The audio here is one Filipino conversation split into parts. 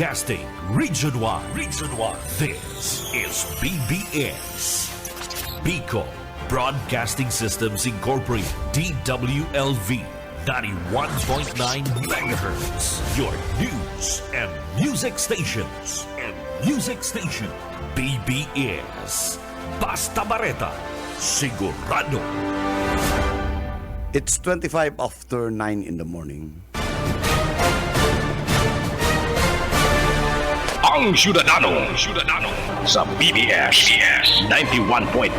Broadcasting Region 1. Region 1. This is BBS. Bicol Broadcasting Systems Incorporated. DWLV. 91.9 megahertz. Your news and music stations. BBS. Basta Bareta. Sigurado. It's 25 after 9 in the morning. Ang Syudadano sa BBS 91.9.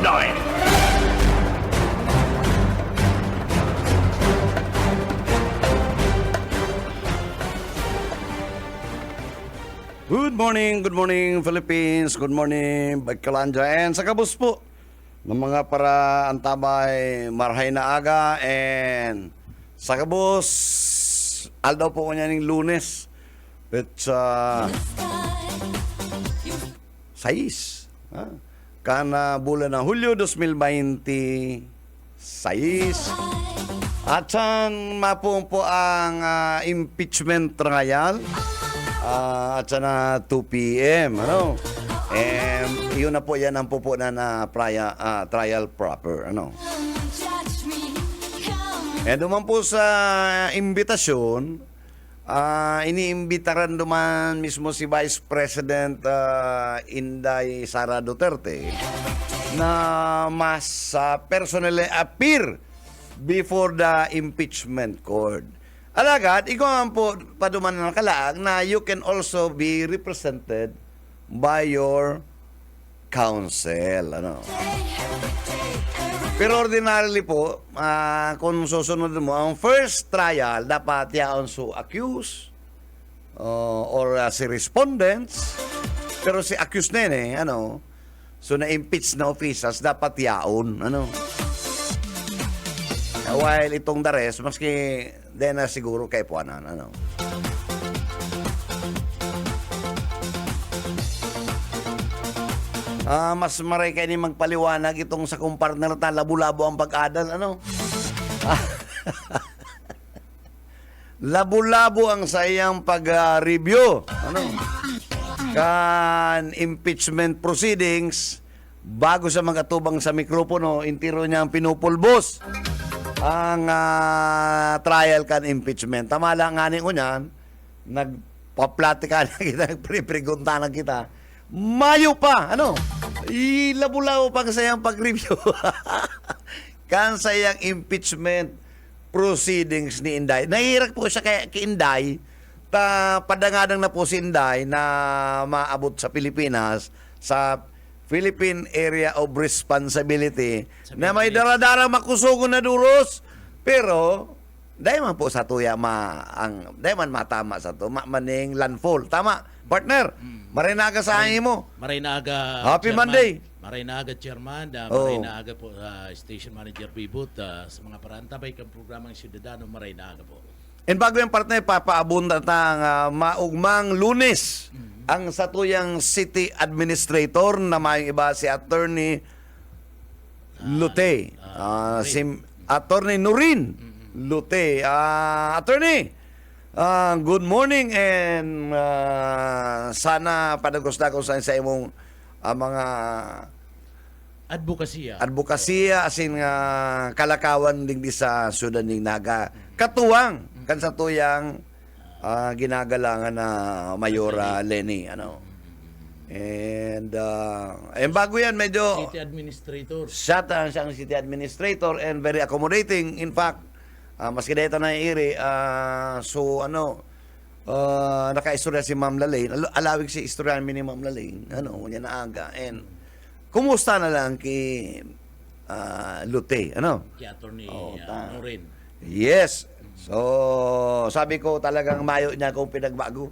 Good morning Philippines, good morning Bagkalanja, and sa kabus po ng mga para antabay marhay na aga, and sa kabus aldaw po kanya ng Lunes, it's 6 kana bulan ng Hulyo 2026, at saan mapong po ang impeachment trial. At sana 2 p.m. And yun na po, yan ang pupunan na trial proper. And duman po sa imbitasyon, iniimbitaran duman mismo si Vice President Inday Sara Duterte na mas personally appear before the impeachment court. Alagad, ikaw ang po paduman ng kalaag na you can also be represented by your counsel. Pero ordinarily po, kung susunod mo, ang first trial, dapat yaon su accused or si respondents. Pero si accused na so na-impeach na officials, dapat yaon. While itong the rest, maski then siguro kay puanan. Mas maray kayo ni magpaliwanag itong sa kong partner na labo-labo ang pag-adal. Labo-labo ang sayang pag-review. Kan impeachment proceedings, bago sa magkatubang sa mikropono, intiro niya ang pinupulbos ang trial kan impeachment. Tama lang nga ko niyan, nagpaplatika na kita, nagprepregunta na kita. Mayo pa, ilabulaw pang sayang pag-review. Kan sayang impeachment proceedings ni Inday. Nahihirak po siya kay Inday, padangadang na po si Inday na maabot sa Pilipinas, sa Philippine Area of Responsibility, na may dara-dara makusugon na duros, pero dahil man po sa tuya dahil man matama sa to, maning landfall. Tama, partner. Marinaga sa hangin mo. Marinaga. Happy Chairman. Monday. Marinaga Chairman, Marinaga po Station Manager Bibut, sa mga parantabay kang programang Syudadano, Marinaga po. And bago yung partner, papaabunda tang maugmang Lunes ang satuyang city administrator na may iba si Attorney Lute. Si Attorney Nurin Lute. Attorney, good morning, and sana padagusta ko sa imong mga advokasya asin kalakawan din di sa Sudan ning naga katuwang kan sa tuyang ginagalangan na Mayora Lenny, and bago yan, medyo City Administrator. siyang city administrator and very accommodating. In fact, maski dito na iri, naka-istorya si Ma'am Lalaine, alawig si istorya ni Ma'am Lalaine, niya na aga, and kumusta na lang kay Lute, Kay Attorney Norin. Yes. So, sabi ko talagang mayo niya kung pinagbago.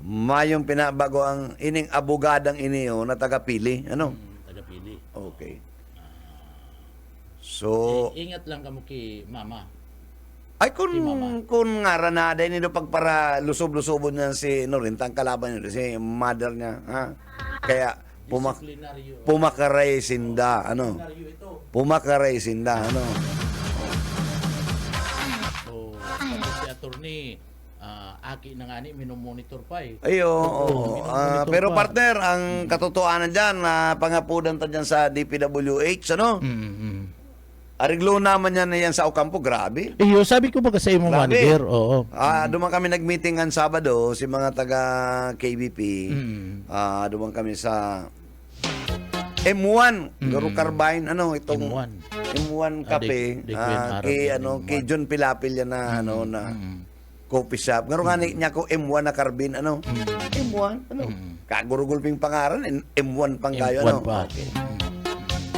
Mayong pinabago ang ining abogadang iniyo na taga-pili. Taga-pili. Okay. So, ingat lang kamo kay Mama. ay kung nga na din ito pagpara lusob-lusobon niya si Norin, tang kalaban niya, si mother niya. Kaya, pumakaray sinda. Pumakaray sinda. So, si Attorney aki na nga ni minomonitor pa eh. Ayo, minumonitor pero pa. partner, ang katotohanan dyan, pangapudan ta dyan sa DPWH, ano? Ariglo naman yan na yan sa Ocampo, grabe. Iyo, sabi ko ba sa imo Grabe. manager? Oo. Duman kami nag-meeting ang Sabado, si mga taga KBP. Duman kami sa M1, Garo Carbine, ano, itong M1. M1 Cafe, kay John Pilapil yan na, na coffee shop. Ngaro nga niya ko M1 na carbine, ano? M1, ano? Kagurugulping pangaran, M1 pang kayo, M1 ano? pa.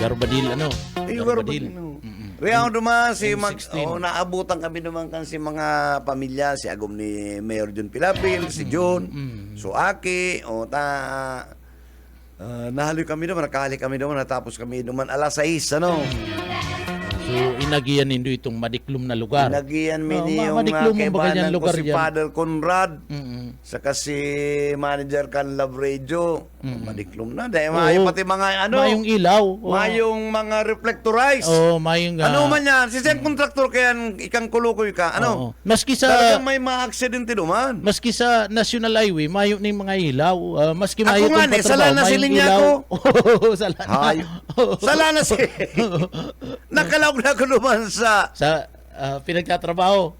Garbadil, ano? Garbadil, ano? Kaya duman si M16. naabutan kami duman kan si mga pamilya, si agom ni Mayor John Pilapil, si John, Suaki, nahaloy kami naman, nakahali kami naman, natapos kami naman alas 6, ano? So, inagiyan nindo itong madiklum na lugar. Inagiyan mi ni yung madiklum mo ba kaibanan ganyan ko lugar si dyan? Father Conrad, saka si manager kan Love Radio, madiklum na. Dahil mayo pati mga ano, Mayong ilaw. mayong mga reflectorize. Mayong... Ano man yan, si siyang kontraktor kaya ikang kulukoy ka, ano? Maski sa... Talagang may mga aksidente duman. Maski sa National Highway, mayo ni mga ilaw. Maski Ako mayo nga kung ni, sala na si linya ko. Sala na. Ay, sala na si... Nakalaog na ako duman sa... Sa pinagtatrabaho.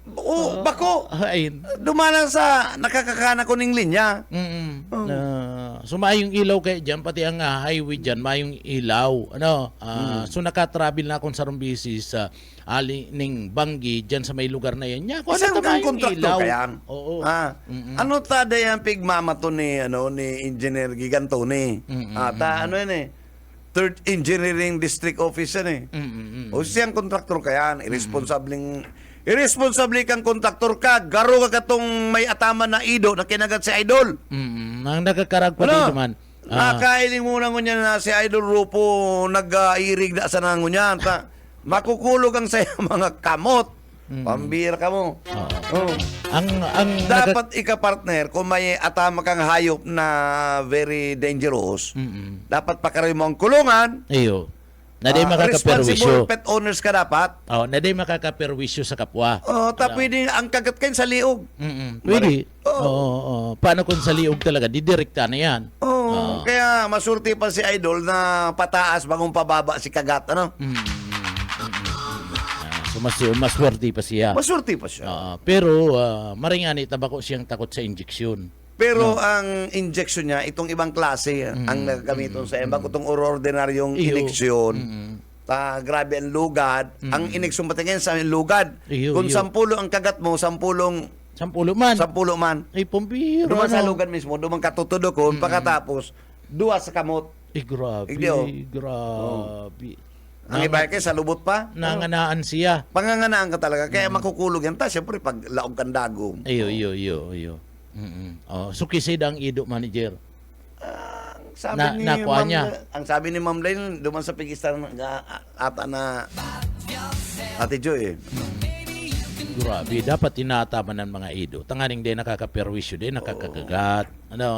Bako. Ayun. Dumanan sa nakakakana ko ning linya. So mayong ilaw kay diyan pati ang highway diyan mayong ilaw ano so naka-travel na akong sa Rumbisi sa ali ning Banggi diyan sa may lugar na yan nya ko Isang kang mayong kontraktor kayan. Oo. Ano tada yan pigmamato ni Engineer Giganto ni. Ano yan eh. Third Engineering District Office yan eh. O siyang kontraktor kayan, irresponsible kang kontraktor ka, garo ka katong may ataman na ido na kinagat si Idol. Ang nagkakarag pati naman. Nakailing muna ko niya na si Idol Rupo nag-irig na sa nango niya. Makukulog ang sa mga kamot. Pambira ka mo. Ang Dapat ika-partner, kung may atama kang hayop na very dangerous, dapat pakaroy mo ang kulungan. Iyo. Naday Responsible makakaperwisyo. pet owners ka dapat. Naday makakaperwisyo sa kapwa. Pwede ang kagat kayo sa liog. Pwede. Paano kung sa liog talaga, didirekta na yan. Kaya masurti pa si Idol na pataas bagong pababa si kagat, ano? So mas worthy pa siya. Masurti pa siya. Pero maringani tabako siyang takot sa injeksyon. Pero ang injection niya, itong ibang klase ang nagagamiton sa iba. Itong ordinaryong ineksyon, grabe ang lugad. Ang ineksyon patingin sa lugad. Kung 10 ang kagat mo, 10 man. man. Ay, pumbiro. Duman sa lugad mismo, duman katutudokon, pagkatapos, 2 sa kamot. Grabe. Igdiyo. Grabe. Ang iba kay sa lubot pa. Nanganaan siya. Panganganaan ka talaga. Kaya makukulog yan. Siyempre, pag laog kang dagom. Iyo. So kisid ang ido manager. Sabi ni nakuha Ma'am, niya. ang sabi ni Ma'am Lane, duman sa pigistan ata na Ate Joy eh. Grabe, dapat tinataman ng mga ido. Tanganing din nakakaperwisyo din, nakakagagat.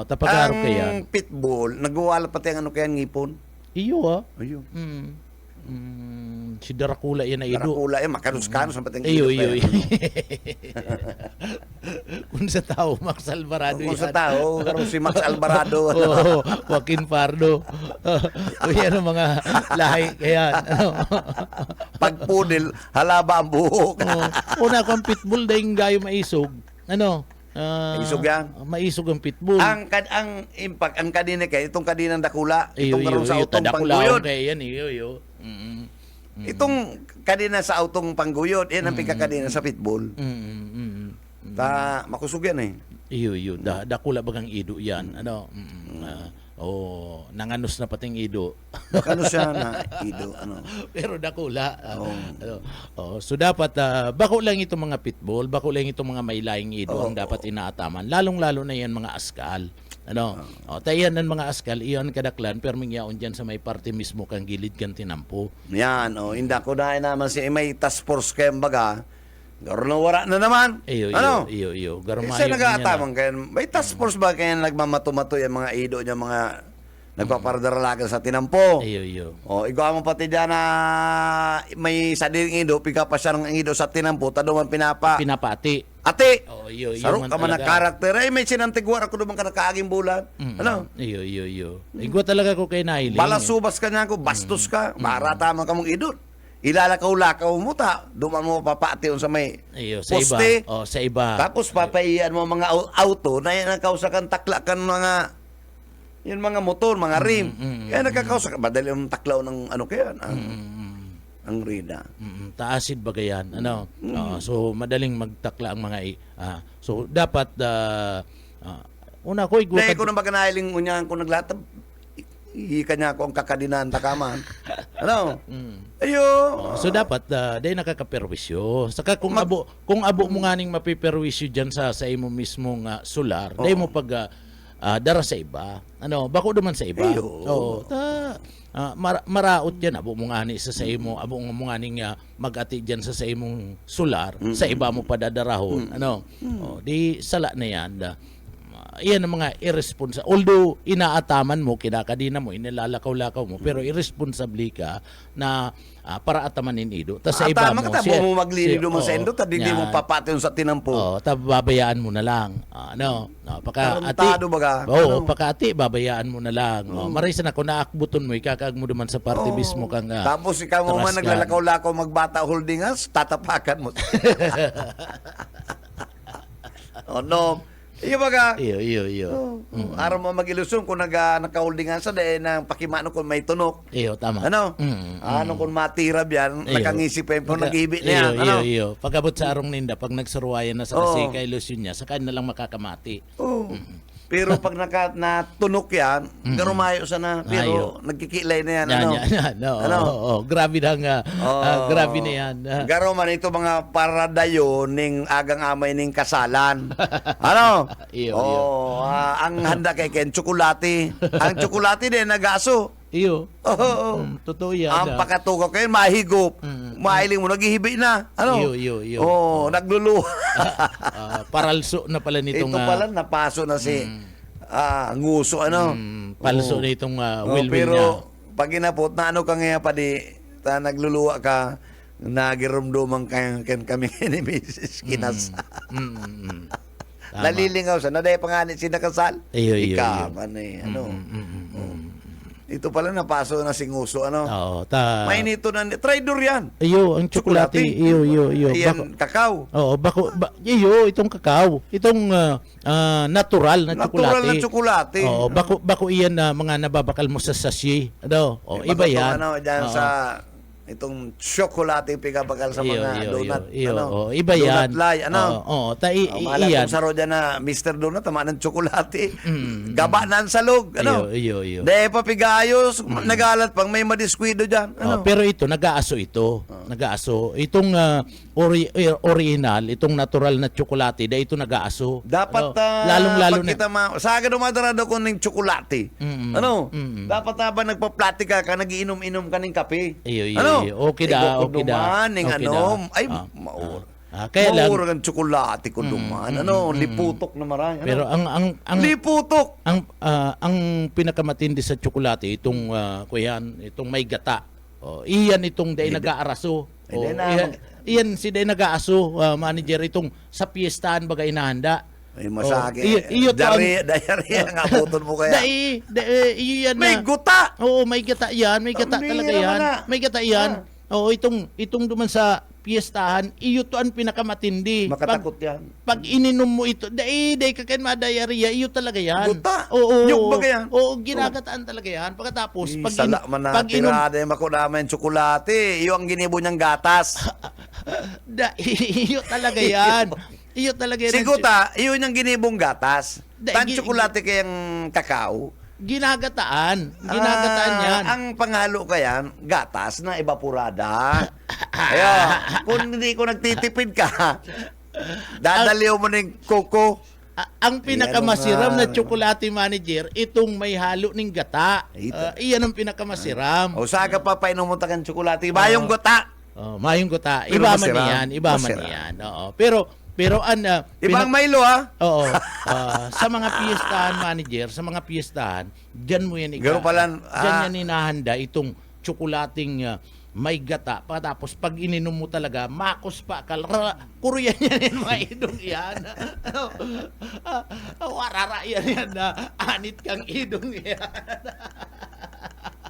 Tapagarap kaya. Ang pitbull, nagwawala pati ang kaya ngipon. Iyo Ayun. Si Dracula yan na ido. Dracula makanus-kanus ang pating Iyo. Kung sa tao, Max Alvarado Kung yan. sa tao, karon si Max Alvarado. Joaquin Pardo. Yan ang mga lahi. Kaya, Pagpudil, halaba ang buhok. una kong pitbull dahil gayo maisog. Maisog yan? Maisog ang pitbull. ang impact, ang kadina kay itong kadinang dakula, Iyo, itong karon sa autong tadakulaw pangguyod. kaya yan. Iyo. Itong kadina sa autong pangguyod, yan ang pagkakadina sa pitbull. Makusog yan eh. Iyo. Dakula bagang ido yan. Nanganos na pating ido. Ano siya na ido, Pero dakula. So dapat, bako lang itong mga pitbull, bako lang itong mga may laing ido ang dapat inaataman. Lalong-lalo na yan mga askal. Tayan ng mga askal, iyon kadaklan, pero mingyaon dyan sa may parte mismo kang gilid kang tinampo. Yan, inda ko na naman si may task force kaya baga. Garo na wala na naman. Iyo. Kasi nag-aatamang kayo. May task force ba kaya nagmamato-mato yung mga ido niya, mga nagpaparadaralagan sa tinampo. Iyo. Igawa mo pati dyan na may sadiling ido, piga pa siya ng ido sa tinampo, taduman pinapati. Ate, Oo, iyo sarong man ka man na talaga. karakter. Ay, may sinantigwar ako naman ka nakaaging bulan. Ano? Iyo. Igwa talaga ko kay Nailing. Balasubas ka niya ako, bastos ka, marata man ka mong idol. Ilalakaw-lakaw mo ta, duman mo papation sa may Iyo, sa poste. iba. Sa iba. Tapos papaiyan mo mga auto na yan nakausakan takla kan mga yun mga motor, mga rim. Kaya nakakausa ka, madali yung taklaw ng ano kaya, ang rida. Taasid ba gayan? Ano? So madaling magtakla ang mga so dapat una ko igwa Dahil ko na maganahiling unyan ko naglatab, kanya ko ang kakadinan takaman. Ano? Ayo. So dapat dahil nakakaperwisyo. Saka kung abo mo nganing mapiperwisyo diyan sa imo mismong solar, dahil mo pag dara sa iba. Ano, bako naman sa iba. Oo. Maraot yan abo mo ngani sa imo, abo mo nganing magati diyan sa imong solar, sa iba mo padadarahon. Ano? Di sala na yan. Iyan ang mga irresponsible. Although inaataman mo, kinakadina mo, inilalakaw-lakaw mo, pero irresponsable ka na para atamanin ido. Tas sa iba mo, mo maglilido mo sa endo, tadi di mo papation sa tinampo. Babayaan mo na lang. Tarantado baga. Pakaati, babayaan mo na lang. Marisa na kung naakbuton mo, ikakag mo naman sa party mo kang tapos ikaw mo man naglalakaw-lakaw magbata holdingas, tatapakan mo. No. Iyo baga. Iyo. Araw mo mag-ilusyon kung naka-holdingan sa dahil ng pakimano kung may tunok. Iyo, tama. Ano? Ano kung matirab yan, nakangisip pa yung nag-ibig na yan. Ano? Iyo. Pagabot sa arong ninda, pag nagsuruwayan na sa kasika, ilusyon niya, saka na lang makakamati. Pero pag natunok yan, garumayo sa na, pero nagkikilay na yan. Ano? Grabe na grabe na yan. Garo man ito mga paradayo ning agang amay ning kasalan. Ano? Iyo. Ang handa kay Ken, tsokolate. Ang tsokolate din, nagaso. Iyo. Totoo yan. Ang pakatugaw kayo, mahigop. Mahiling mo, naghihibi na. Ano? Iyo. Nagluluha. Paralso na pala nitong... Ito pala, napaso na si nguso, ano? Palso na itong will niya. Pero, pag inapot na ano ka ngayon pa di, nagluluwa ka, nagirumduman kami ni Mrs. Kinasa. Nalilingaw sa naday panganit si nakasal. Iyo. Ikaman eh, ano? Ito pala napaso na si nguso, ano? Oo, Mainito na, traidor yan. Iyo, ang tsokolate. Iyo. Yan, kakao. Oo, iyo, itong kakao. Itong natural na tsokolate. Natural na tsokolate. Oo, bako iyan na mga nababakal mo sa sachet. Ano? Iba Baka yan. Ano, dyan sa itong tsokolate pigabakal sa mga donut. Iba yan. Donut lay, ano? Iyan. Kung saro dyan na Mr. Donut, tama ng tsokolate. Gaba na ang salog. Ano? Iyo. De papigayos, nagalat pang may madiskwido dyan. Ano? Pero ito, nag-aaso ito. Nag-aaso. Itong original, itong natural na tsokolate, dahil ito nag-aaso. Dapat, lalong-lalo pag kita sa akin dumadarado ko ng tsokolate. Ano? Dapat habang nagpa-platika ka, nagiinom-inom ka ng kape. Iyo. Ano? Okay da. Ay, maura ng tsokolate ko duman. Ano? Liputok na marami. Ano? Pero ang liputok! Ang pinakamatindi sa tsokolate, itong itong may gata. Iyan itong day nag-aaraso. Iyan si day nag-aaso, manager, itong sa piyestahan baga inahanda. Ay, masake. Diarrhea nga puton mo kaya. Iyo yan na. May guta! Oo, may gata yan. May gata talaga yan. May gata yan. Oo, itong duman sa piyestahan, iyo to ang pinakamatindi. Makatakot yan. Pag ininom mo ito, day ka kayo ma-diarrhea, iyo talaga yan. Guta? Oo. Yung baga yan? Oo, ginagataan talaga yan. Pagkatapos, Sala man na tirada yung makunama yung tsokolate. Iyo ang ginibo niyang gatas. Iyo talaga yan. Iyo talaga yan. Siguta, iyo niyang ginibong gatas. Tan tsokolate kayang kakao. Ginagataan yan. Ang panghalo ka yan, gatas na evaporada. Ayo, kung hindi ko nagtitipid ka, dadaliw mo ng koko. Ang pinakamasiram na tsokolate, manager, itong may halo ng gata. Iyan ang pinakamasiram. O saka pa painom mo tagang tsokolate, mayong gata. Mayong gata. Pero Iba masira. man yan. Iba man yan. Oo. Pero ibang Milo, ha? Oo. Sa mga piyestahan, manager, sa mga piyestahan, diyan mo yan Gano pala, diyan yan inahanda itong tsokolating may gata. Tapos pag ininom mo talaga, makos pa, kuruyan yan yung mga idong yan. Warara yan na anit kang idong yan.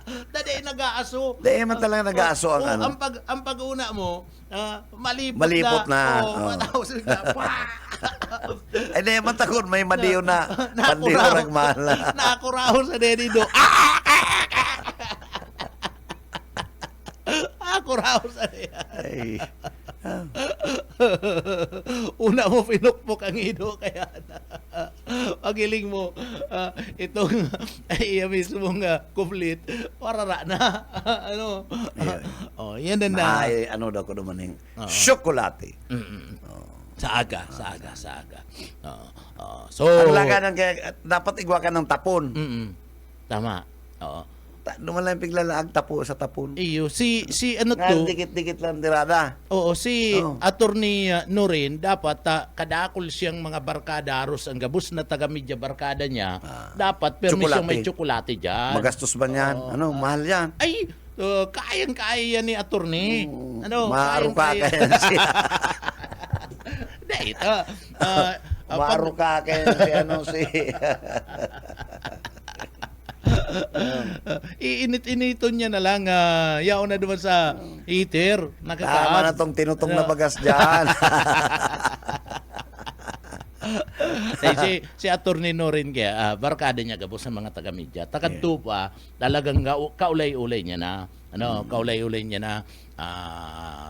Dadi nag-aaso. Di man talaga nag-aaso ang ano. Ang pag-una mo, Malipot na. Oo, matapos bigla, Ay, di man takot, may madiyo na. Pandiyo nakuraw. nagmala. Nakuraw sa dedi do. Nakuraw sa dedi. Ay. Una mo pinukpok ang ido kaya pagiling mo itong iya mismong kuplit warara na ano yan na Ay, ano daw ko naman yung chocolate. sa aga so Ang laga ng dapat igwa ka ng tapon. tama oo Naman lang piglalaag tapo sa tapon. iyo si ano Nga, to dikit-dikit lang tirada. Oo, si Oo. Attorney Norin, dapat kadakol siyang mga barkadaros, ang gabus na taga-media barkada niya, dapat permisyong may tsokolate dyan. Magastos ba niyan? Ano, mahal yan. Ay, kayang-kaya yan ni Attorney. Ano, Maaro ka kayang-kaya. kaya si Hindi, ito. Maaro ka kaya si ano si Iinit-initon niya na lang. Yaon na naman sa heater. tama Nakakaas. na tong tinutong na bagas dyan. si Attorney Norin kaya barkada niya gabo sa mga taga-media. Takadto pa talagang kaulay-ulay niya na. Kaulay-ulay niya na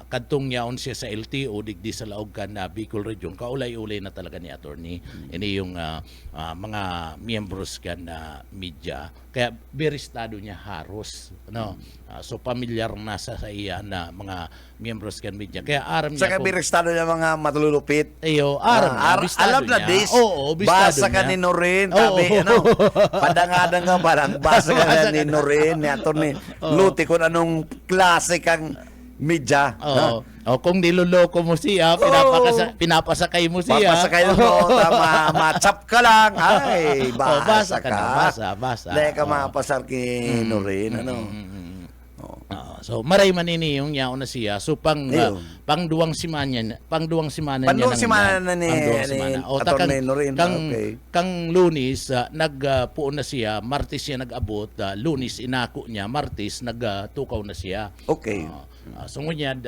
kadtong yaon siya sa LTO digdi sa laog kan na Bicol Region. Kaulay-ulay na talaga ni Attorney. Ini yung mga miyembros kan na media. Kaya beristado niya haros. So pamilyar na sa iya na mga miyembros kan media. Kaya aram niya Sa kabiristado niya mga matululupit. Ayo, aram niya. Alam na niya. dis. Oo, bistado Basa niya. ka ni Norin. Oo. Tabi, padangada nga parang basa ka na ni Norin. Ni Atty. Luti kung anong klase kang media. Oo. O kung niloloko mo siya, pinapasakay mo siya. Papasakay mo, machap ka lang. Ay, basa ka. Basa. Dahil ka mapasar kay Norin. So maray manini yung yaon na siya. So pangduwang simana niya. Pangduwang simana na ni O Atty. Norin. Okay. kang Lunes nagpuon na siya, Martes siya nag-abot, Lunes inako niya, Martes nagtukaw na siya. Okay. So ngunyad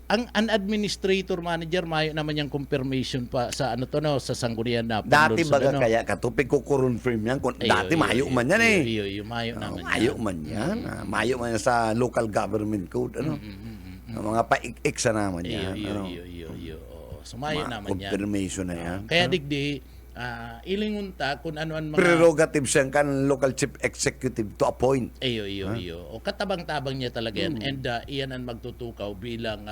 ang administrator manager mayo naman yung confirmation pa sa sa sanggunian na Dati baga kaya katupig ko confirm yan. Dati mayo man yan eh. Iyo, mayo naman. Mayo man yan. Mayo man yan sa local government code. Mga paik-ik sa naman yan. Iyo. So mayo naman yan. Confirmation na yan. Kaya digdi, ilingunta kung ano-an mga... Prerogative siya kan local chief executive to appoint. Iyo. O katabang-tabang niya talaga yan. And iyan ang magtutukaw bilang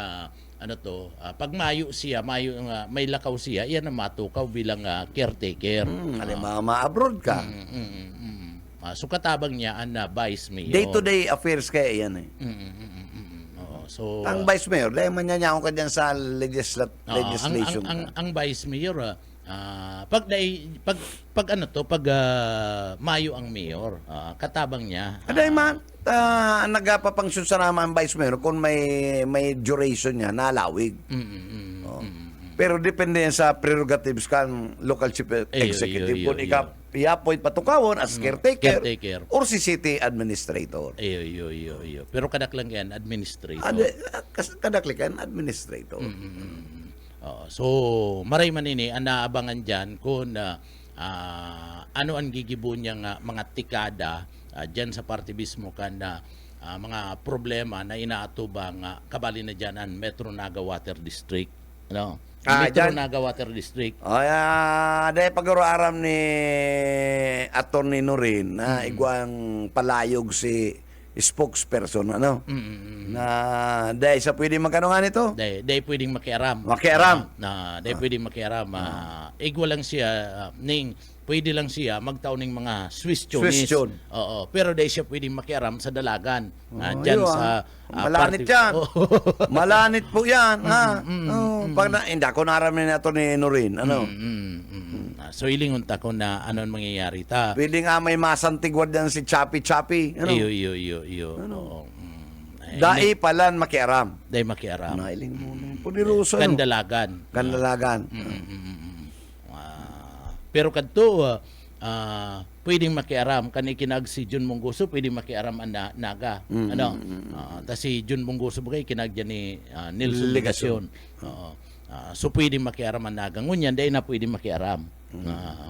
pag mayo siya, may lakaw siya, iyan ang matukaw bilang caretaker. Ma-abroad ka. So katabang niya ang vice mayor. Day-to-day affairs kaya yan eh. So Ang vice mayor, dahil manyanyaon ka dyan sa legislation. ang vice mayor pag mayo ang mayor, katabang niya. Aday man, nagapapangsyon sa naman ang vice mayor kung may duration niya, nalawig. Pero depende yan sa prerogatives kan local chief executive. Kung i-appoint patukawon as caretaker or si city administrator. Iyo. Pero kadaklang yan, administrator. Kadaklikan, administrator. So, maray manini, ang naabangan dyan kung ano ang gigibo niyang mga tikada dyan sa party mismo kan na mga problema na inaatubang kabali na dyan ang Metro Naga Water District. Metro Naga Water District. Dahil pag-aram ni Atty. Norin na igwang palayog si spokesperson na dahil sa pwedeng magkano nga nito? Dahil pwedeng makiaram. Dahil pwedeng makiaram. Igwa lang siya pwede lang siya magtaon ng mga Swiss Chinese. Oo, pero dahil siya pwedeng makiaram sa dalagan. Diyan sa malanit yan. Malanit po yan. Pag hindi ako naramin na ito ni Norin. So ilingunta ko na ano ang mangyayari ta. Pwede nga may masantigwad yan si Chappy. Iyo. Dai palan makiaram. Day makiaram. Nailing mo nung puniruso. Kandalagan. Kanlalagan. Pero kadto pwedeng makiaram kani kinag si Jun Mungguso, pwedeng makiaram ang naga. Ano? Ta si Jun Mungguso bagay kinagyan ni Nelson Legasyon. So pwedeng makiaram ang naga. Ngunyan day na pwedeng makiaram.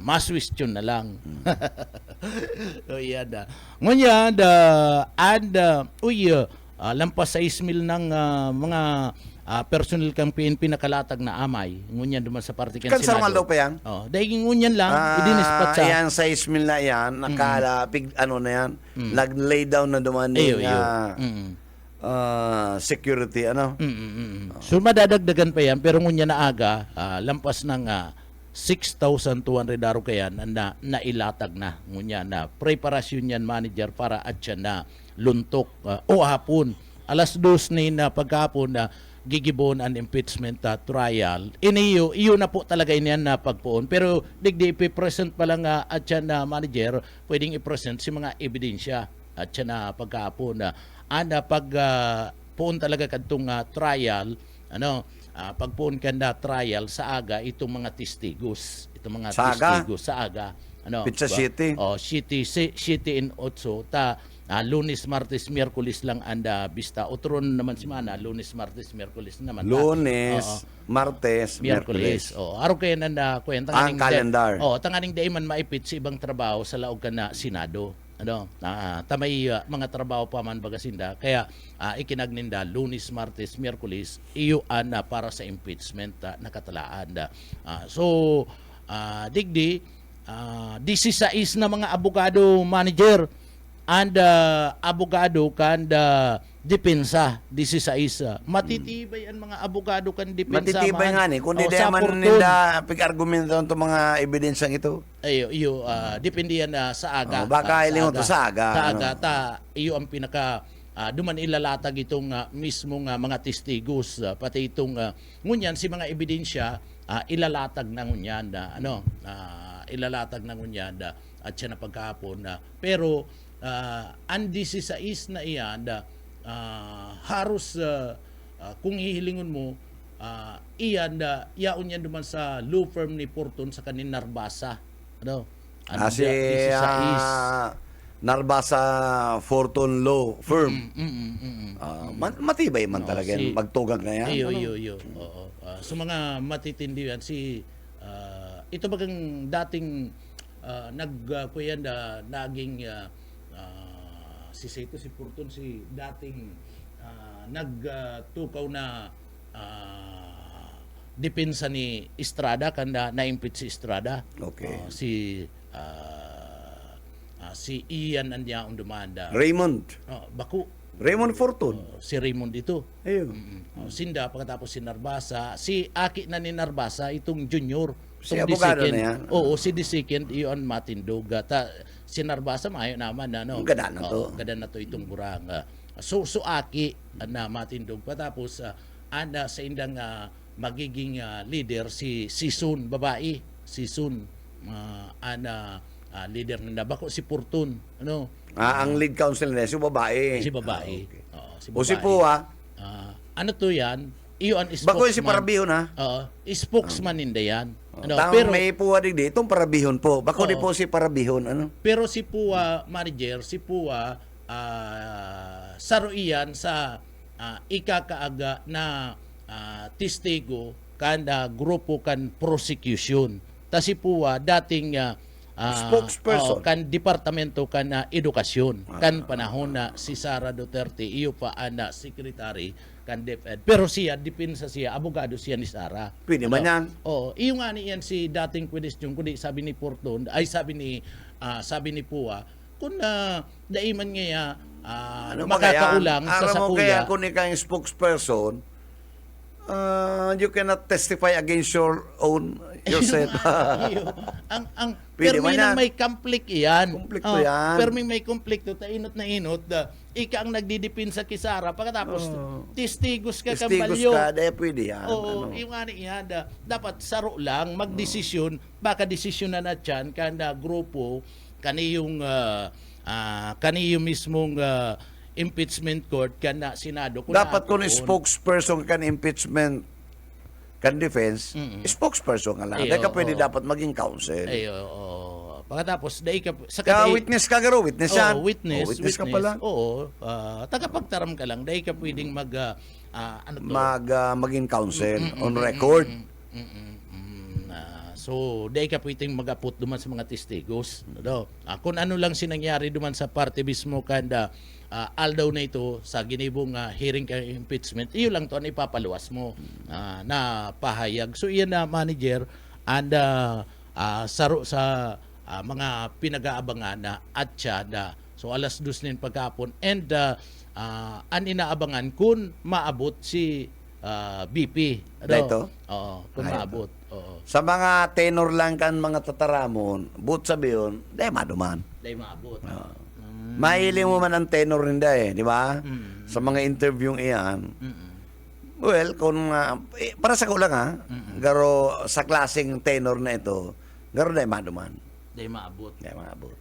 Maswis yun na lang. So yan da. Ngunyan lampas 6 mil ng mga personal kang PNP nakalatag na amay. Ngunyan duman sa party kan Kansar Senado. daw pa yan? Dahil ngunyan lang, idinispat sa... Yan, 6 mil na yan. Nakalapig, ano na yan. Nag-lay down na duman yung security, ano? So madadagdagan pa yan, pero ngunyan na aga, lampas ng 6,200 daro kayan na nailatag na. Ngunyan na preparasyon yan manager para at siya na luntok o hapon. Alas 2 na pagkapon na gigibon ang impeachment trial. Iyo na po talaga iniyan na pagpuon. Pero digdi ipipresent pa lang at siya na manager, pwedeng ipresent si mga ebidensya at siya na pagkapon na pag puon talaga kadtong trial, pagpuon ka na trial sa aga itong mga testigos. Itong mga testigos sa aga. Pizza City? City in Otso. Lunes, Martes, Miyerkules lang anda bista. Otron naman si Mana, Lunes, Martes, Miyerkules naman. Lunes, Martes, Miyerkules. Araw kayo nanda kwenta ang calendar. Tanganing day man maipit sa ibang trabaho sa laog ka na Senado. Tamay mga trabaho pa man bagasinda. Kaya ikinagninda Lunes, Martes, Miyerkules iyo para sa impeachment nakatalaan. Digdi 16 na mga abogado manager and abogado kan depensa 16 matitibay ang mga abogado kan depensa matitibay nga ni kundi di man nila pig-argumento to mga ebidensyang ito depende yan sa aga baka ilingon to sa aga sa aga iyo ang pinaka duman ilalatag itong mismong mga testigos pati itong ngunyan si mga ebidensya ilalatag na ngunyan ilalatag na ngunyan at siya na pagkahapon pero ang 16 na iyan haros kung hihilingon mo iyan yaon yan duman sa law firm ni Porton sa kanin Narbasa si Narbasa Fortune Law Firm matibay man talaga yan magtugag na yan iyo so mga matitindi yan ito bagang dating nagkuyan naging si Seto si Porton si dating nagtukaw na depensa ni Estrada kanda na-impeach si Estrada. Okay. Si Ian andya ang dumanda. Raymond. Baku. Raymond Fortun. Si Raymond ito. Ayun. Sinda pagkatapos si Narbasa, si Aki na ni Narbasa itong junior. Si abogado na yan. Oo, si Disikin iyon matindog. Si Narbasa mayo naman Gada na to. Gada na to itong burang. So Aki na matindog patapos sa indang magiging leader si Sun babae. Si Sun leader na bako si Portun ang lead counsel na si babae. Si babae. Okay. Si O babae. si Pua. Ano to yan? Iyon spokesman. Bako si Parabihon spokesman hindi yan. Pero may Pua digdi itong Parabihon po. Bako di po si Parabihon Pero si Pua manager, si Pua saruiyan sa ikakaaga na testigo kan grupo kan prosecution. Ta si Pua dating spokesperson kan departamento kan edukasyon kan panahon na si Sara Duterte iyo pa ana secretary kan DepEd pero siya depensa siya abogado siya ni Sara pwede man yan iyo nga ni yan si dating question kundi sabi ni Porton ay sabi ni Pua kung daiman nga makakaulang sa sakuya kaya kung ikaw yung spokesperson you cannot testify against your own yourself. ang Pwede permi man yan. may conflict yan. Komplikto yan. Permi may konflikto ta inot na inot ika ang nagdidepend sa Kisara pagkatapos testigos ka testigos kambalyo. ka dahil pwede yan Yung ani yan dapat saro lang magdesisyon baka desisyon na dyan kanda grupo kaniyong mismong impeachment court kana Senado Dapat kung naatuon. spokesperson kan impeachment kan defense, spokesperson ka lang. Ay, Dahil ka oo, pwede oo. dapat maging counsel. Ay, oo. Pagkatapos, dahil ka, sa Kaya kaday- witness ka garo, witness yan. Oo, witness, Witness ka pala. Oo, tagapagtaram ka lang. Dahil ka pwedeng ano to? Maging counsel on record. So, dahil ka pwedeng mag-apot duman sa mga testigos. No? Kung ano lang sinangyari duman sa party mismo kanda aldaw na ito sa ginibong hearing kay impeachment, iyo lang to ang ipapaluwas mo na pahayag. So, iyan na manager and saro sa mga pinag-aabangan na at tsada. So, alas 2 nin pagkapon. And ang inaabangan kung maabot si BP. Dito? Oo, kung Ay, maabot. Oo. Sa mga tenor lang kan mga tataramon, but sabi yun, di maduman. Dahil maabot. Mahiling mo man ang tenor ninda di ba? Sa mga interviewing iyan. Well, kung para sa ko lang garo sa klaseng tenor na ito, garo di maduman. Dahil maabot. Di maabot.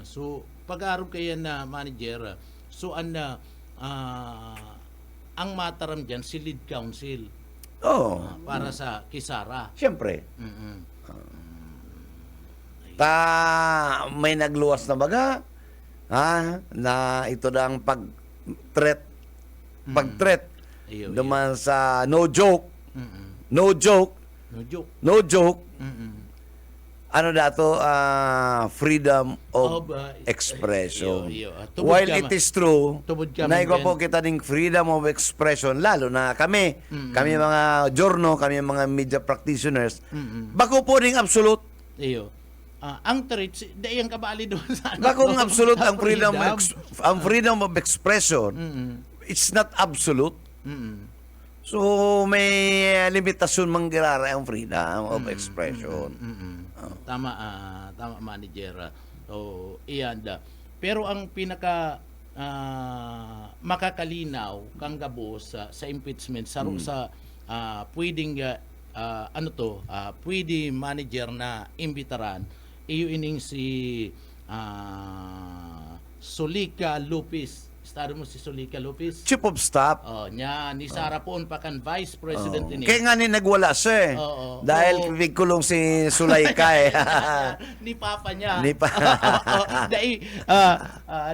So, pag-aarap kaya na manager, so ang mataram dyan, si lead counsel Oh, para sa Kisara. siyempre. Mm-mm. May nagluwas na baga na ito na ang pag-threat Iyo, duman sa no joke Mm-mm. no joke No joke. no joke ano dato freedom of Of, expression iyo. Tubod while ka it is true tubod ka na man ikaw po dyan. kita ng freedom of expression lalo na kami mga journal kami mga media practitioners bako po ning absolute. Iyo. Ang threat, dahil ang kabali doon sa Bakong absolute ang freedom of expression. It's not absolute. So may limitasyon manggirara ang freedom of expression. Tama, tama manager. So, iyan da. Pero ang pinaka makakalinaw kang gabo sa impeachment sa pwedeng pwede manager na imbitaran iyo ining si Solica Lopez. Estado mo si Solica Lopez? Chief of staff. Nya ni Sara Poon pa kan Vice President ini. Kaya nga ni nagwala siya Oo. Dahil bigkulong si Sulayka Ni Papa niya. Ni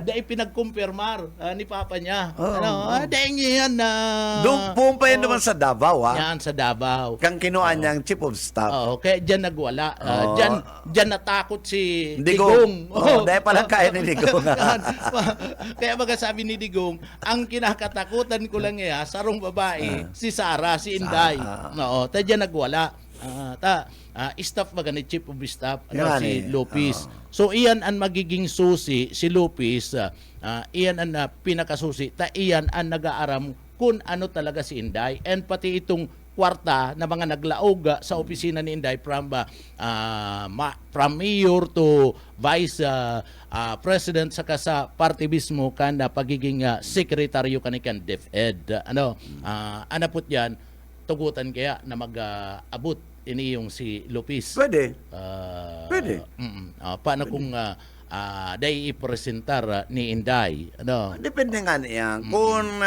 Dahil pinagkumpirmar ni Papa niya. Oo. Dahil yan na... Doon pumpa yun naman sa Davao Yan sa Davao. Kang kinuha niyang chief of staff. Oo, kaya dyan nagwala. Dyan natakot si Digong. Digong. Dahil pala kaya ni Digong. Kaya baga sabi ni Digong, ang kinakatakutan ko lang sarong babae, si Sara, si Inday. Oo, ta dyan nagwala. Staff baga ni Chief of Staff, Yan si eh. Lopez. So iyan ang magiging susi, si Lopez, iyan ang pinakasusi, iyan ang nag-aaram kung ano talaga si Inday. And pati itong kwarta na mga naglaog sa opisina ni Inday from mayor to vice president saka sa party mismo kan pagiging sekretaryo kanikan DepEd. Anapot yan, tugutan kaya na mag-abot ini yung si Lopez. Pwede. Pwede. Paano kung dahil ipresentar ni Inday? Depende nga niya. Kung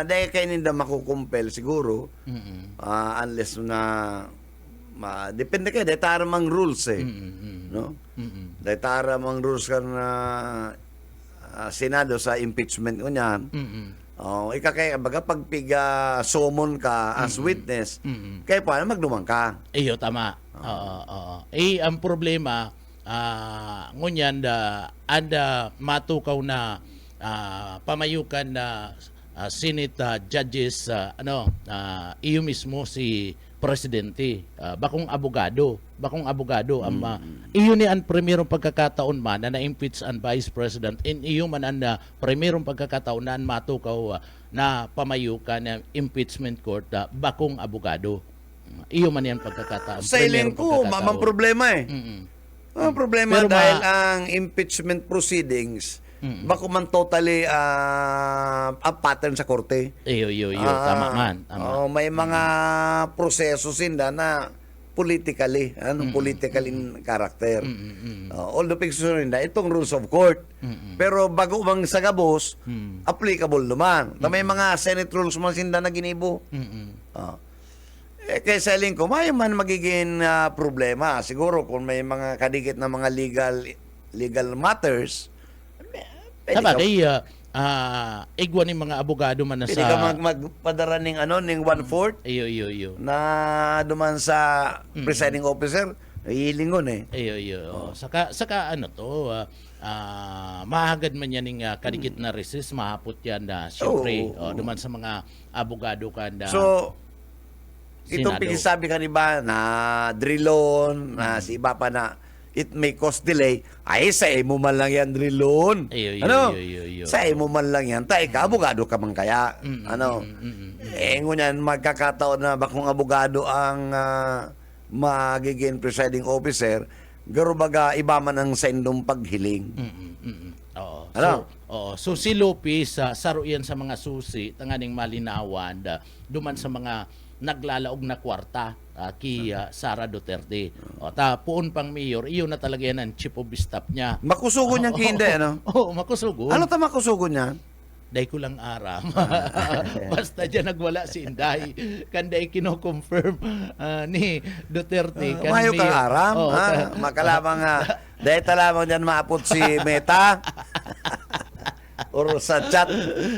dahil kayo ninda makukumpel siguro, unless na depende kayo, dahil taramang rules no? Dahil taramang rules ka na Senado sa impeachment ko niyan. Ikakaya, baga pagpiga summon ka as witness, kaya paano magdumang ka? Iyo, tama. Oo. Ang problema, ngunyan anda matukaw na pamayukan na Senate judges iyo mismo si presidente bakong abogado iyo ni ang primerong pagkakataon man na impeach ang vice president in iyo man ang primerong pagkakataon na matukaw na pamayukan ng impeachment court bakong abogado iyo man yan pagkakataon Sa iling ko, mamang problema Ang problema Pero dahil ang impeachment proceedings, bako man totally ang pattern sa korte. iyo tama man tama. May mga proseso sinda na politically, political in character. Although pagsusunod na, itong rules of court. Pero bago mang sagabos, applicable naman. May mga Senate rules man sinda na ginibo. Kaya sa ko, may man magiging problema. Siguro kung may mga kadikit na mga legal matters, Tama, kaya igwan ng mga abogado man na pwede ka sa... magpadara ng ng 1/4 Iyo. na duman sa presiding officer, ilingon eh. Iyo. Saka ano to, mahagad man yan ng kadikit na resist, mahapot yan na syempre, duman sa mga abogado ka na... So, itong Senado. pinasabi ka ba na drillon, na si iba pa na it may cause delay, ay sa mo man lang yan drillon. Iyo. Sa mo man lang yan, tayo ka, abogado ka man kaya. Ngunyan, magkakataon na bakong abogado ang magiging presiding officer, garo baga iba man ang sendong paghiling. Oo. So si Lopez, saro yan sa mga susi, tanganing malinawan, duman sa mga naglalaog na kwarta kay Sara Duterte. Puon pang mayor, iyon na talaga yan ang chief of staff niya. Makusugo niya hindi, ano? Oo, makusugo. Ano ta makusugo niya? Day ko lang aram. Basta dyan nagwala si Inday. Kanday kino-confirm ni Duterte. Mayo kang aram. Makalamang dahil talamang dyan maapot si Meta. Or sa chat,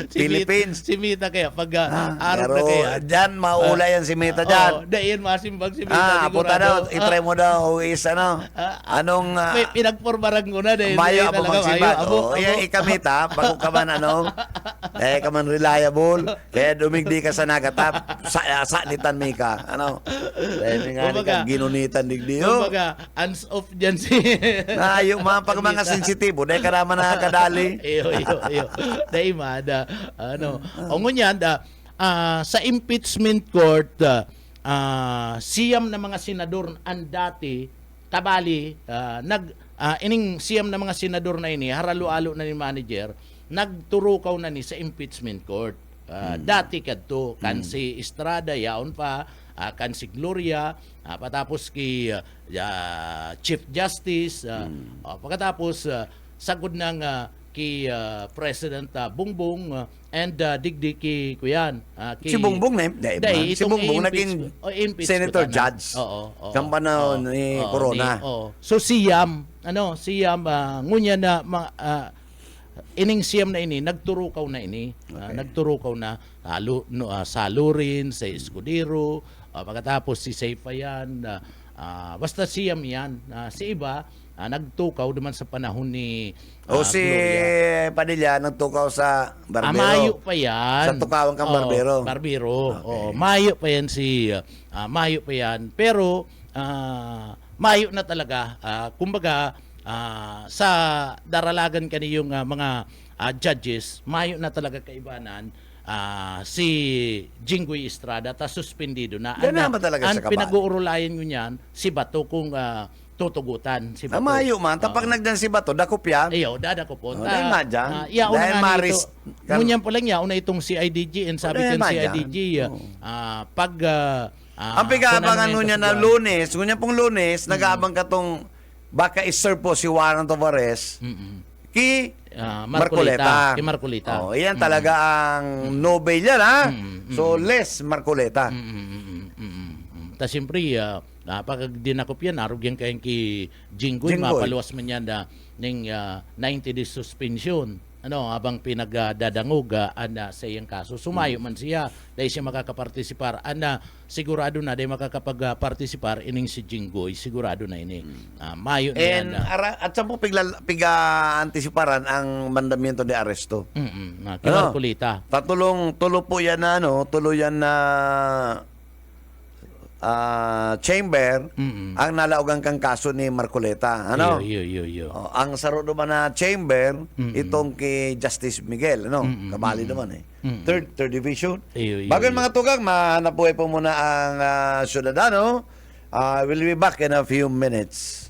Philippines. Si Mita kaya, pag araw Pero na kaya. dyan, maula yan si Meta dyan. Dayan masimbag si Mita. Puta daw, itry mo daw is anong pinagpormaran ko na dahil. mayo abo magsibat. Abo. Ikamita, bago ka man ka man reliable, kaya dumigdi ka sa nagatap, sanitan mi ka. Dahil nga Kumbaga, ka ginunitan digdi. Kumbaga, hands off dyan si... Yung pag mga sensitibo, dahil ka naman nakakadali. Iyo. Dahil o ngunyan, sa impeachment court, siyam na mga senador ang dati, kabali, ining siyam na mga senador na ini, haralo-alo na ni manager, nagturukaw na ni sa impeachment court. Dati kadto, kan si Estrada, yaon pa, kan si Gloria, patapos ki Chief Justice, pagkatapos sagod ng ki President Bongbong and digdi ki kuyan. Si Bongbong na si Bongbong naging senator judge. Kang panahon ni Corona. So siyam, ngunya na ining siyam na ini nagturukaw na ini. Nagturukaw na Salurin, sa Escudero, pagkatapos si Seyfayan, basta siyam yan. Si iba nagtukaw naman sa panahon ni si Gloria. Padilla nagtukaw sa Barbero. Mayo pa yan. Sa tukawan kang Barbero. Barbero. Okay. Mayo pa yan mayo pa yan. Pero mayo na talaga. Kumbaga sa daralagan kaniyong mga judges, mayo na talaga kaibanan si Jinggoy Estrada suspendido na. Ganun ba talaga sa kabal? Pinag-uurulayan nyo niyan si Bato kung tutugutan si Bato. Mayo man, tapag nagdan si Bato, dakop yan. Iyo, dadakopon. Dahil nga dyan. Dahil maris. Ngunyan po lang niya, una itong CIDG, and sabi ko CIDG, pag... ang pag-aabangan niya na Lunes, ngunyan pong Lunes, nag-aabang ka tong baka iserve po si Warren Tovares ki Marcoleta. Ki Marcoleta. Yan talaga ang no bail yan, ha? So, less Marcoleta. Ta siyempre, pag dinakop yan, arog yan kayong ki Jinggoy, mapaluwas man yan ng 90 days suspension. Habang pinagdadangog sa iyang kaso. Sumayo man siya, dahil siya makakapartisipar. Sigurado na dahil makakapag-partisipar ining si Jinggoy, sigurado na ini. Mayo na yan. At saan po piga-antisiparan ang mandamiento de aresto? Kay Marcoleta. Tulo po yan na, tulo yan na chamber ang nalaugang kang kaso ni Marcoleta. Iyo. Ang saro naman na chamber, itong kay Justice Miguel. Kabali naman Third division. Bago yung mga tugang, manapuhay po muna ang Ciudadano. We'll be back in a few minutes.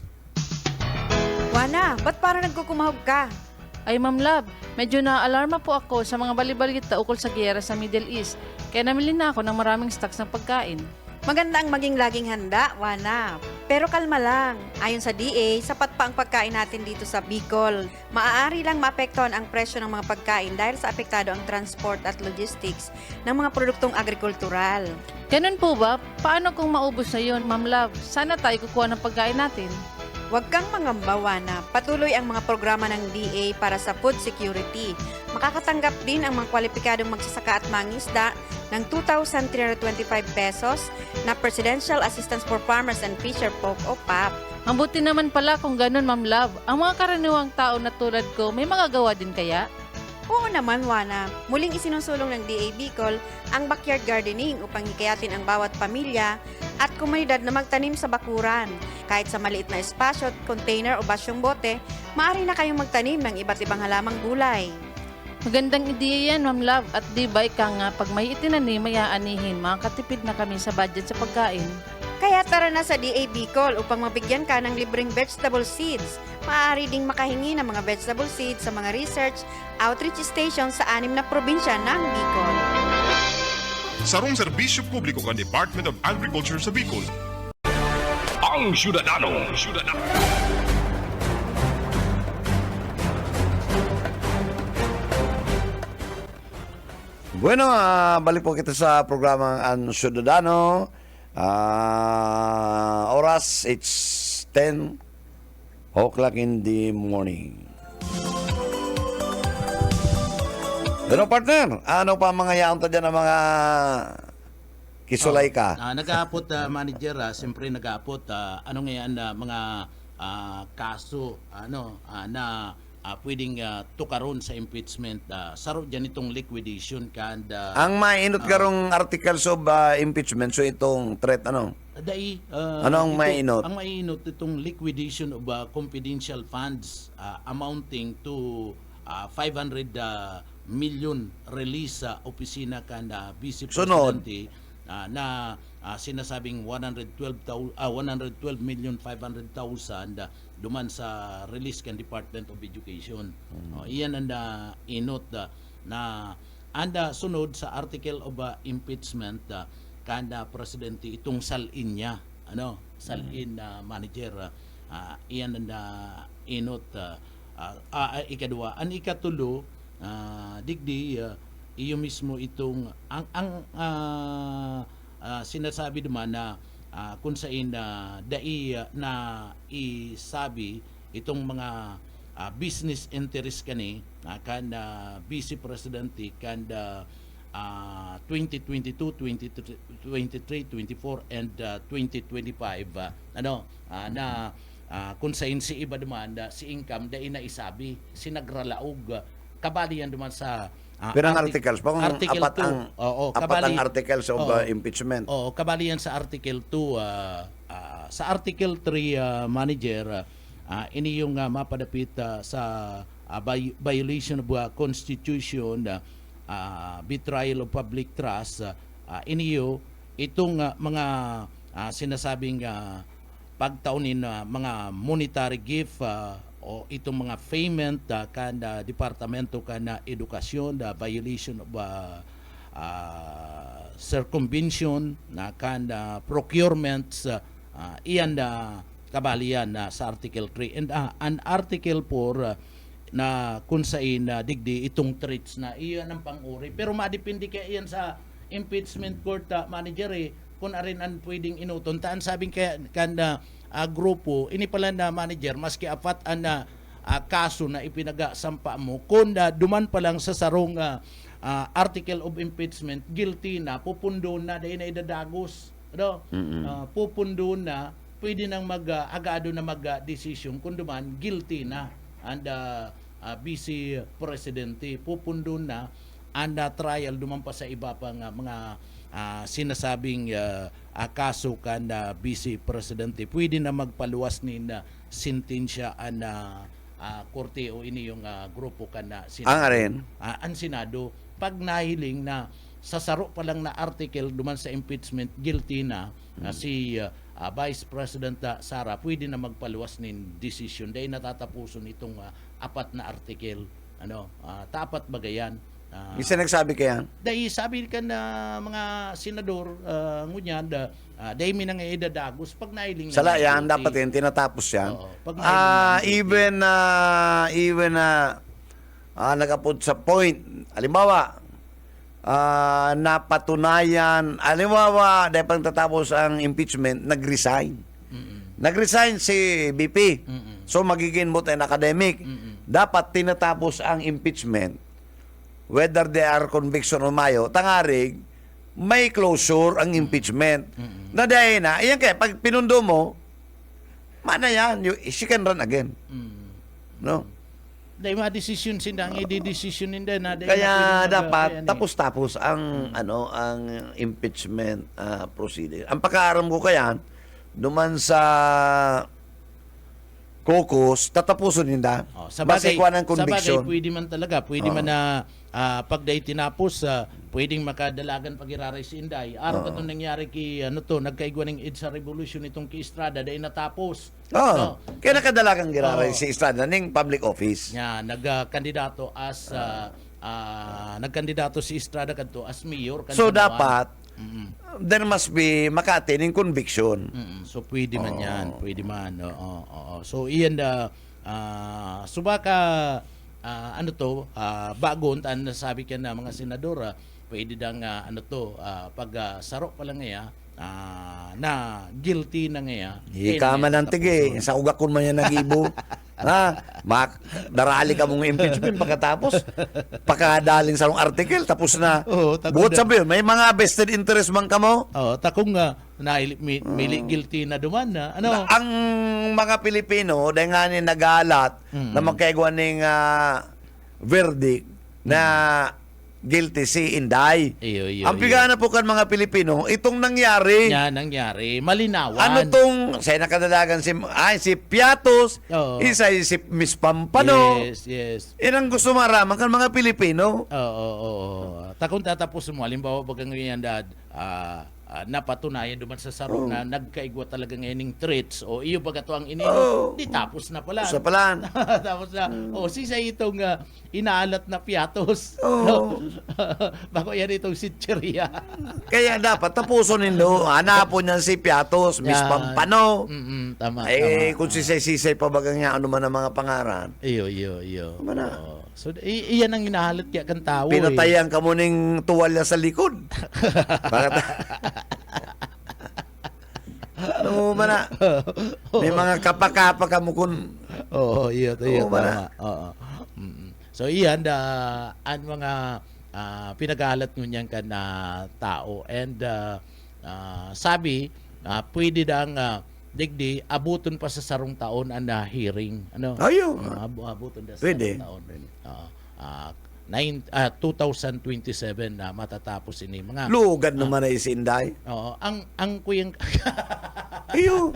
Juana, ba't parang nagkukumahog ka? Ay, Ma'am Love, medyo na-alarma po ako sa mga balibalita ukol sa giyera sa Middle East. Kaya namili na ako ng maraming stocks ng pagkain. Maganda ang maging laging handa, Wana. Pero kalma lang. Ayon sa DA, sapat pa ang pagkain natin dito sa Bicol. Maaari lang maapektuhan ang presyo ng mga pagkain dahil sa apektado ang transport at logistics ng mga produktong agrikultural. Ganun po ba? Paano kung maubos na yun, Ma'am Love? Sana tayo kukuha ng pagkain natin. Huwag kang mangamba, Wana. Patuloy ang mga programa ng DA para sa food security. Makakatanggap din ang mga kwalipikadong magsasaka at mangisda ng 2,325 pesos na Presidential Assistance for Farmers and Fisher Folk o PAP. Mabuti naman pala kung ganun, Ma'am Love. Ang mga karaniwang tao na tulad ko, may magagawa din kaya? Oo naman, Wana. Muling isinusulong ng DA Bicol ang backyard gardening upang hikayatin ang bawat pamilya at komunidad na magtanim sa bakuran. Kahit sa maliit na espasyo, container o basyong bote, maaari na kayong magtanim ng iba't ibang halamang gulay. Magandang ideya yan, Ma'am Love. At di ba ika nga, pag may itinanim, may aanihin, makakatipid na kami sa budget sa pagkain. Kaya tara na sa DA Bicol upang mabigyan ka ng libreng vegetable seeds. Maaari ding makahingi ng mga vegetable seeds sa mga research outreach station sa 6 na probinsya ng Bicol. Sarong serbisyo publiko ng Department of Agriculture sa Bicol. Ang Syudadano. Bueno, balik po kita sa programang Ang Ciudadano. Oras, it's 10 o'clock in the morning. Pero partner, ano pa mga yaon ta dyan ng mga kisulay ka? Nag-aapot, manager, siyempre nag-aapot, ano ngayon, mga kaso na pwedeng tukaron sa impeachment. Saro dyan itong liquidation and Ang mainot karong articles of impeachment, so itong threat, ano? dai, Ano ang mainot? Ang mainot itong liquidation of confidential funds amounting to 500 million release sa opisina kan Vice Sunod. Presidente na sinasabing 112 million 500,000 duman sa release kan Department of Education. Iyan ang inot na anda sunod sa article of impeachment kanda presidente itong salin niya, salin manager, iyan ang inot. Ikadua, ang ikatulo, digdi iyo mismo itong ang sinasabi naman na kung saan dai na isabi itong mga business interest kani kan Vice Presidente kan 2022, 23, 24 and 2025 na kung saan si iba naman si income dai na isabi sinagralaog kabali yan naman sa Pero ang articles, pa kung Article apat 2. ang, Oo, apat kabali. ang articles of Oo. impeachment. Oo, kabali yan sa Article 2. Sa Article 3, Manager, ini yung mapadapit sa violation of Constitution, betrayal of public trust, ini yung itong mga sinasabing pagtaunin mga monetary gift o itong mga payment kada departamento kana edukasyon, violation of circumvention na kada procurements, iyan kabalian sa Article 3 and an Article 4 na kung saan digdi itong threats na iyan ang pang-uri pero madepende kaya iyan sa impeachment court, manager, kung arin ang pwedeng inuton taan sabing kaya kanda grupo ini pala na manager maski apat ang kaso na ipinagasampa mo kung duman pa lang sa sarong article of impeachment guilty na pupundo na dahil na idadagos pupundo na pwede nang mag-agado na mag-decision kung duman guilty na and Vice Presidente pupundo na and trial duman pa sa iba pang mga sinasabing kaso kan Vice Presidente pwede na magpaluwas ni sentensya an korte o ini yung grupo kan Senado. Ang arin? Ang Senado pag nahiling na sa saro pa lang na article duman sa impeachment guilty na si Vice President Sara pwede na magpaluwas nin decision dahil natatapuson itong apat na article tapat bagayan Isa nagsabi kaya? Dahil sabi ka na mga senador, ngunyan, dahil minang idadagos, pag nailing Sala yan, dapat yan, tinatapos yan. Oo, pag nailing Even nagapod sa point, halimbawa, napatunayan, halimbawa, dahil pang tatapos ang impeachment, nag-resign. Nag-resign si BP. So, magiging moot and academic. Dapat tinatapos ang impeachment, whether they are conviction o mayo, tangarig, may closure ang impeachment. Na dahil na, iyan kaya, pag pinundo mo, mana yan, she can run again. No? Dahil mga desisyon sindang, i-decision nila na. Kaya dapat tapos-tapos ang ang impeachment procedure. Ang pagkaaram ko kaya, duman sa caucus, tatapusin nila. Sa bagay, Basikwa ng conviction. pwede man talaga. Pwede man na pag dahi tinapos, pwedeng makadalagan pag iraray si Inday. Araw ka itong nangyari nagkaigwa ng EDSA Revolution itong ki Estrada, dahil natapos. Kaya nakadalagang giraray si Estrada ng public office. Nagkandidato nagkandidato si Estrada kadto as mayor. So dapat, there must be makatining conviction. So pwede man yan, pwede man. So iyan subaka bagon tan nasabi ka na mga senador, pwede dang pag sarok pa lang ngaya na guilty na ngaya. Ikaman ng tige, sa ugakon man yan nagibo. Darali ka mong impeachment pagkatapos pagkadalin sa article tapos na. Buot sabi, may mga vested interest man ka mo. Takong mili guilty na duman na. Ang mga Pilipino dahil nga ni nagalat na magkaigwa ng verdict na guilty si Inday. Ang bigana po kan mga Pilipino, itong nangyari. Nangyari. Malinawan. Ano tong, say nakadalagan si Piatos, isa si Miss Pampano. Yes. Inang gusto maraman kan mga Pilipino. Takong tatapos mo, halimbawa bagang ngayon napatunayan duman sa sarong na nagkaigwa talaga ngayon ng threats o iyo baga to ang di tapos na pala. Tapos na. Sisa itong inaalat na Piatos. Bako yan itong sitcheria. Kaya dapat tapuson nindo. Hanapon niyan si Piatos, Miss Pampano. Tama. Kung sisay-sisay pa bagang nga ano man ang mga pangaran. Iyo. So, iyan ang inahalat kaya kan tao. Pinatayan ka mo ng tuwalya sa likod. Bakit? Ano ba na? May mga kapakapa ka mo kun. Iyo. Tama. So, iyan ang mga pinag-ahalat ngunyan ka na tao. And sabi, pwede dang digdi abuton pa sa sarong taon ang hearing. Abuton da sa pwede. Taon. 2027 na matatapos ini mga Lugad naman ay si Inday. ang kuyang iyo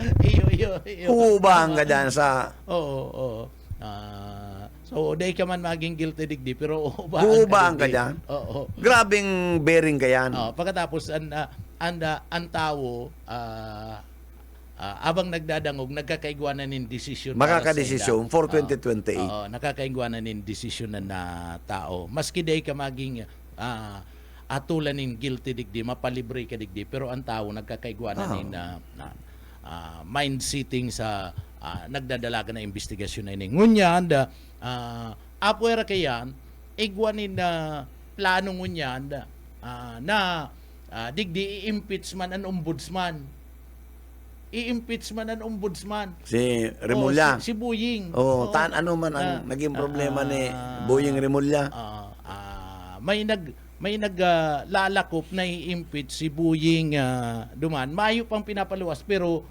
hubang ka dyan sa so day ka man maging guilty digdi pero hubang ka dyan. Grabing bearing ka yan. Pagkatapos ang tao abang nagdadangog, nagkakaigwanan ng desisyon. Makakadesisyon for 2028. Nakakaigwanan ng desisyon na tao. Maski day ka maging atulan ng guilty digdi, mapalibre ka digdi, pero ang tao nagkakaigwanan ng mind-setting sa nagdadalaga na investigasyon na ini. Ngunyan, apwera kayan, igwanin na plano ngunyan na digdi i-impeach man ang ombudsman. I-impeach man ang ombudsman. Si Remulla. Si Buying. Ano man ang naging problema ni Buying Remulla. May naglalakop na i-impeach si Buying duman. Mayo pang pinapaluwas pero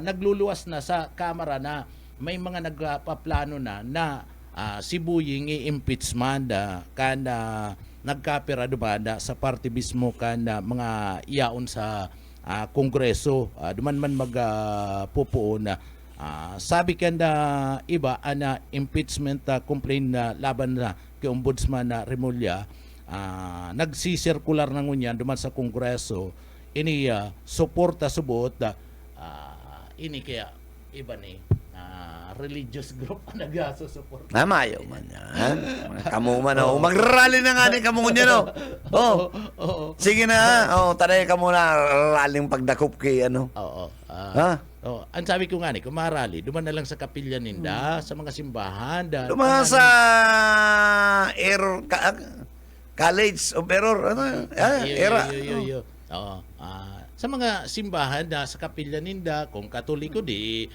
nagluluwas na sa Kamara na may mga nagpaplano na si Buying i-impeach man kana nagkapira dumada sa party mismo kana mga iyaon sa Kongreso, duman man magpupuon na sabi ka na iba na impeachment complaint na laban na kay Ombudsman na Remulla, nagsisirkular na ngunyan duman sa Kongreso ini suporta subot ini kaya iba ni religious group ang nagasusupport. Mayo man yan. Kamu man, oh. Magrally na nga ni kamu niya, no? Oh. Oo. Sige na, oh, tanay ka muna, raling pagdakop kay, ano? Oo. Ha? Ang sabi ko nga ni, kung marali, duman na lang sa kapilya ninda, sa mga simbahan. Lumahan sa error, college of error, ano? Era. Oo. Sa mga simbahan na sa kapilya ninda, kung katoliko di,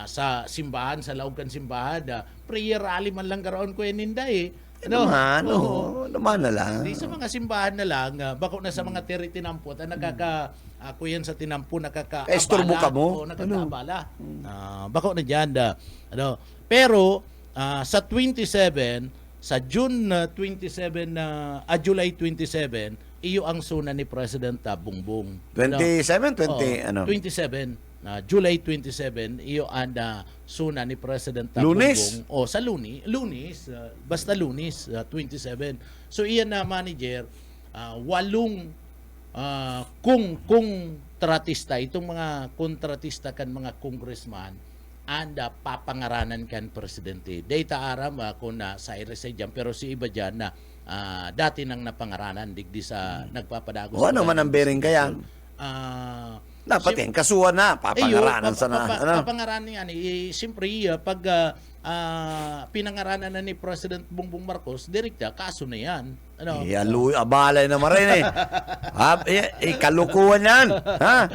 sa simbahan, sa loob kan simbahan, prayer rally man lang karoon ko ninda eh. Naman, Oo. naman na lang. Di sa mga simbahan na lang, bako na sa mga tinampo, kuyan sa tinampo, nakakaabala. Estorbo ka mo? Oo, nakakaabala. Bako na dyan. Pero, sa 27, sa June 27, July 27, iyo ang suna ni President Bongbong. 27, 20, ano? 27. July 27, iyo ang suna ni President Lunes? Bongbong. Sa Lunes, basta Lunes, 27. So iyan na manager, walong kung kontratista, itong mga kontratista kan mga congressman, anda papangaranan kan presidente. Data aram kung sa iresay dyan, pero si iba dyan na dati nang napangaranan, digdi sa nagpapadagos. O ano man ang bearing kaya? Dapat yung kasuhan na, papangaranan sa na. Papangaranan nga ni, siyempre, pag pinangaranan na ni President Bongbong Marcos, direkta, kaso na yan. Ano? Abalay naman rin kalukuhan yan. Ha?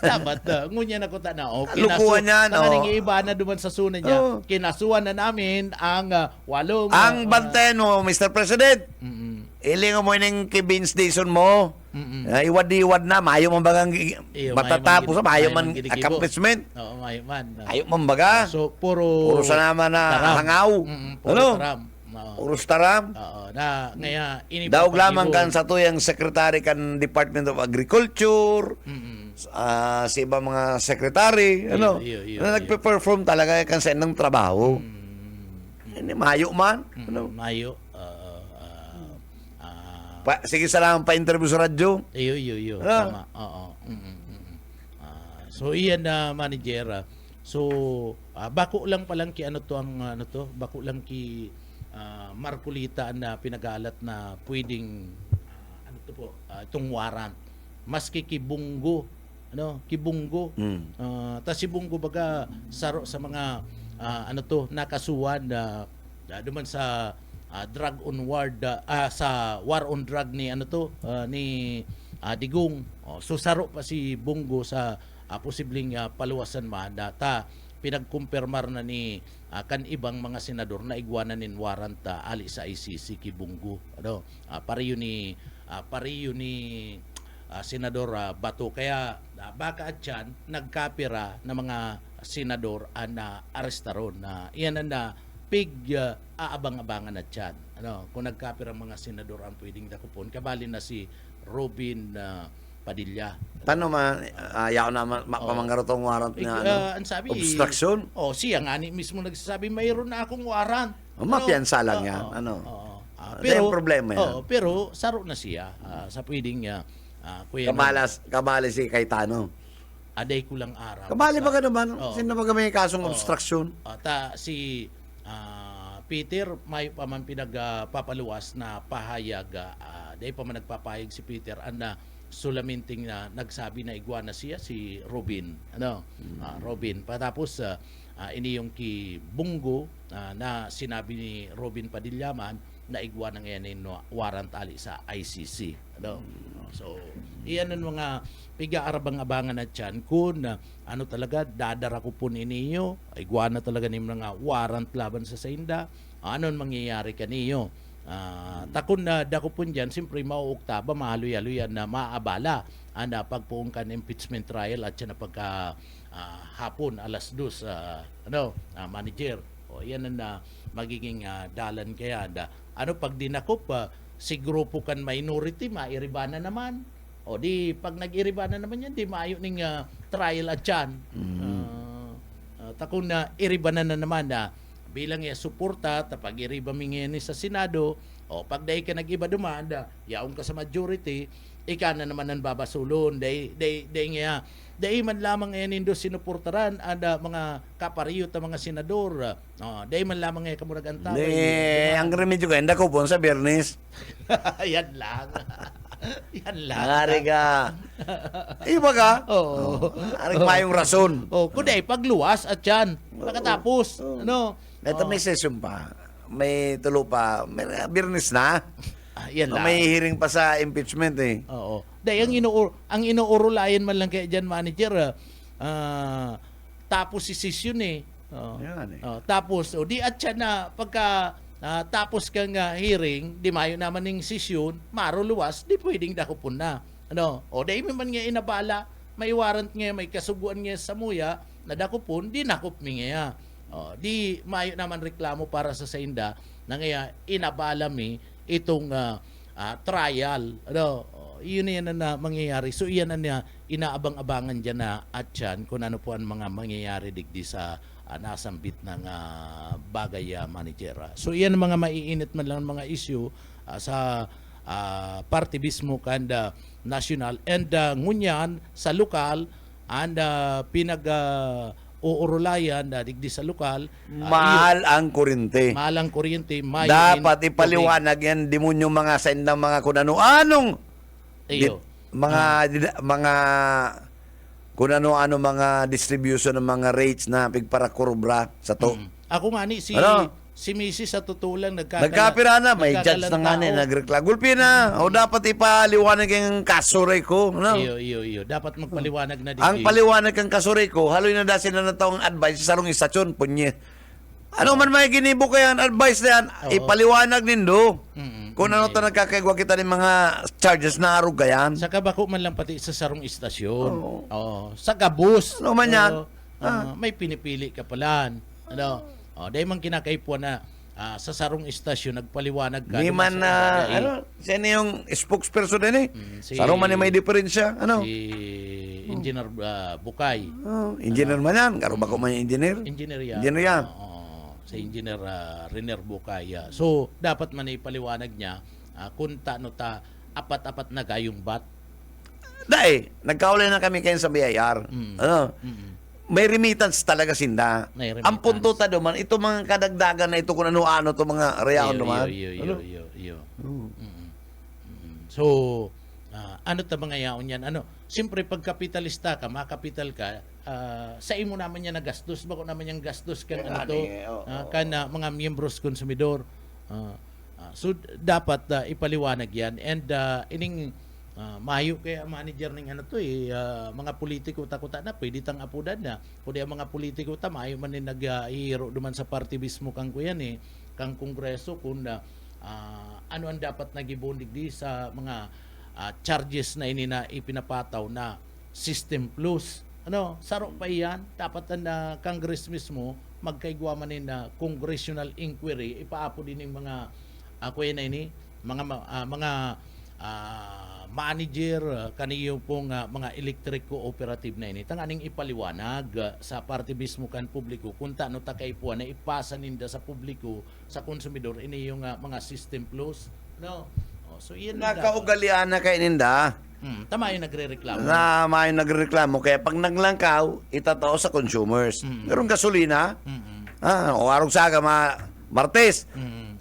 Dapat, ngunya na ko tanaw. Kalukuhan yan. Tanganing iba na duman sa suna niya. Kinasuhan na namin ang walong... Ang bantayan mo, Mr. President. Iling mo yung kibin station mo. Iwad-iwad na. Mayo man bagang matatapos. Mayo man accomplishment. Oo, mayo man. Mayo man baga. So, puro sa naman na taram. hangaw. Puro taram. Puro taram. Oo, na ngaya Daog lamang kan sa tuyang secretary kan Department of Agriculture. Sa iba mga secretary. Na nagpe-perform talaga kan sa ng trabaho. Mayo man. Mayo. Sige sa lang pa-interview sa radyo. Iyo. Tama. Oo. So iyan na manager. So bako lang palang ki bako lang ki Marcolita na pinagalat na pwedeng itong warrant. Maski kibunggo, kibunggo. Tas si bunggo baga saro sa mga nakasuhan na duman sa drug on war sa war on drug ni ni Digong. So saro pa si Bongo sa posibleng paluwasan man data pinagkumpirmar na ni kan ibang mga senador na igwanan nin warrant ali sa ICC ki Bongo. Pareho ni Senador Bato, kaya baka at yan nagkapira na mga senador na arestaron na iyan na aabang-abangan at yan. Kung nagkapir ang mga senador ang pwedeng dakupon, kabali na si Robin Padilla. Paano ayaw na pamangarotong warrant na ang sabi, obstruction? Siya nga mismo nagsasabi, mayroon na akong warrant. Mapiyansa lang yan. Pero problema yan. Pero saro na siya sa pwedeng kabali si Cayetano. Aday ko lang araw. Kabali ba ka naman? Sino ba may kasong obstruction? Si Peter may pa man pinagpapaluwas na pahayag dahil pa man nagpapahayag si Peter na sulaminting na nagsabi na igwana siya si Robin Robin patapos ini yung ki Bongo na sinabi ni Robin Padilla man na igwana ngayon warrant ali sa ICC so iyan ang mga piga-arabang-abangan at yan kung talaga dadara ko po ninyo igwana talaga ni mga warrant laban sa sainda anon mangyayari kaniyo takon na dako po dyan siyempre mauuktaba mahaloy-haloy na maabala na pagpuong kan impeachment trial at yan na pagka hapon alas 2 manager yan na magiging dalan kaya pag dinakop si grupo kan minority mairibana naman di pag nag-iribana naman yan di maayo ning trial at yan takong na iribana na naman bilang suporta tapag iriba mingin sa Senado pag dahi ka nag-iba dumanda yaong ka sa majority ika na naman ang babasulon day nga day man lamang ngayon indo sinuportaran ada mga kapariyo ta mga senador day man lamang ngayon kamurag antaway Ang remedyo ko, hindi ko po sa Bernis. yan lang yan lang Nangari ka. Iba ka? oo Ari mayong rason. kuday pagluwas at yan pagkatapos ano Ito may session pa. May tulo pa. May Bernis na. yan lang May hearing pa sa impeachment eh. Oo. Dahil ang inuurulayan man lang kaya dyan, manager, tapos si session eh. Yan eh. Tapos, di at siya na pagka tapos kang hearing, di mayo naman ng session, maruluwas, di pwedeng dakupon na. Ano? O dahil man nga inabala, may warrant nga, may kasuguan nga sa muya, na dakupon, di nakup mi nga. Di mayo naman reklamo para sa sainda, na nga inabala mi, itong trial yun yan na mangyayari so iyan na inaabang-abangan dyan na at yan kung ano po ang mga mangyayari digdi sa nasambit ng bagay manager so iyan ang mga maiinit man lang mga issue sa partibismo and national and ngunyan sa lokal and uurulayan digdi sa lokal Mahal ang kuryente. malang kuryente may Dapat ipaliwanag yan demonyo mga sa indang mga kung ano-anong iyo mga kung ano-ano mga distribution ng mga rates na pigparakurubra sa to. Ako nga ni Ano? si Mrs. sa totoo lang Nagkapira na, may judge na nga ni, nagreklamo. Gulpi na, o dapat ipaliwanag yung kasuray ko. Ano? Iyo. Dapat magpaliwanag na Ang paliwanag kang kasuray ko, haloy na dasin na natawang advice sa sarong istasyon, punye. Ano man may ginibo kaya ang advice na yan, ipaliwanag nindo. Kung ano to nagkakaigwa kita ng mga charges na arog kayan. Sa kabako man lang pati sa sarong istasyon. Sa kabus. Ano man yan? May pinipili ka palan. Dahil man kinakaipuan na sa sarong istasyon nagpaliwanag ka. Di man na, siya na yung spokesperson din eh. Sarong man may diferensya. Ano? Si Engineer Bukay. Engineer man yan. Karo ba ko man yung engineer? Engineer yan. Engineer yan. Sa Engineer Riner Bukay. So, dapat man ipaliwanag niya kung taano ta apat-apat na kayong bat. Dahil, nagkaulay na kami kayo sa BIR. Ano? May remittance talaga sinda. May remittance. Ang punto ta duman, ito mga kadagdagan na ito kung ano-ano ito mga reaon duman. Iyo. So, ano ta mga yaon yan? Siyempre, pag kapitalista ka, makapital ka, sa imo naman yan na gastos. Bako naman yung gastos kan mga miyembros konsumidor. So, dapat ipaliwanag yan. And ining mayo kaya manager ng mga politiko takuta na pwede tang apudan na kundi ang mga politiko ta mayo man ni naghihiro duman sa partibismo kang kuyan kang kongreso kung ano ang dapat nagibundig di sa mga charges na ini na ipinapataw na system plus saro pa yan dapat ang Congress mismo magkaigwa man na congressional inquiry ipaapo din ng mga kuyan na ini mga manager kaniyo pong mga electric cooperative na ini tanganing ipaliwanag sa partibismo kan publiko kung taano ta kaipuan na ipasa ninda sa publiko sa konsumidor ini yung mga system plus so iyan Nakaugalian na kay ninda. Tama yung nagrereklamo Na may nagreklamo kaya pag naglangkaw itatao sa consumers. Merong gasolina. O arong saga Martes.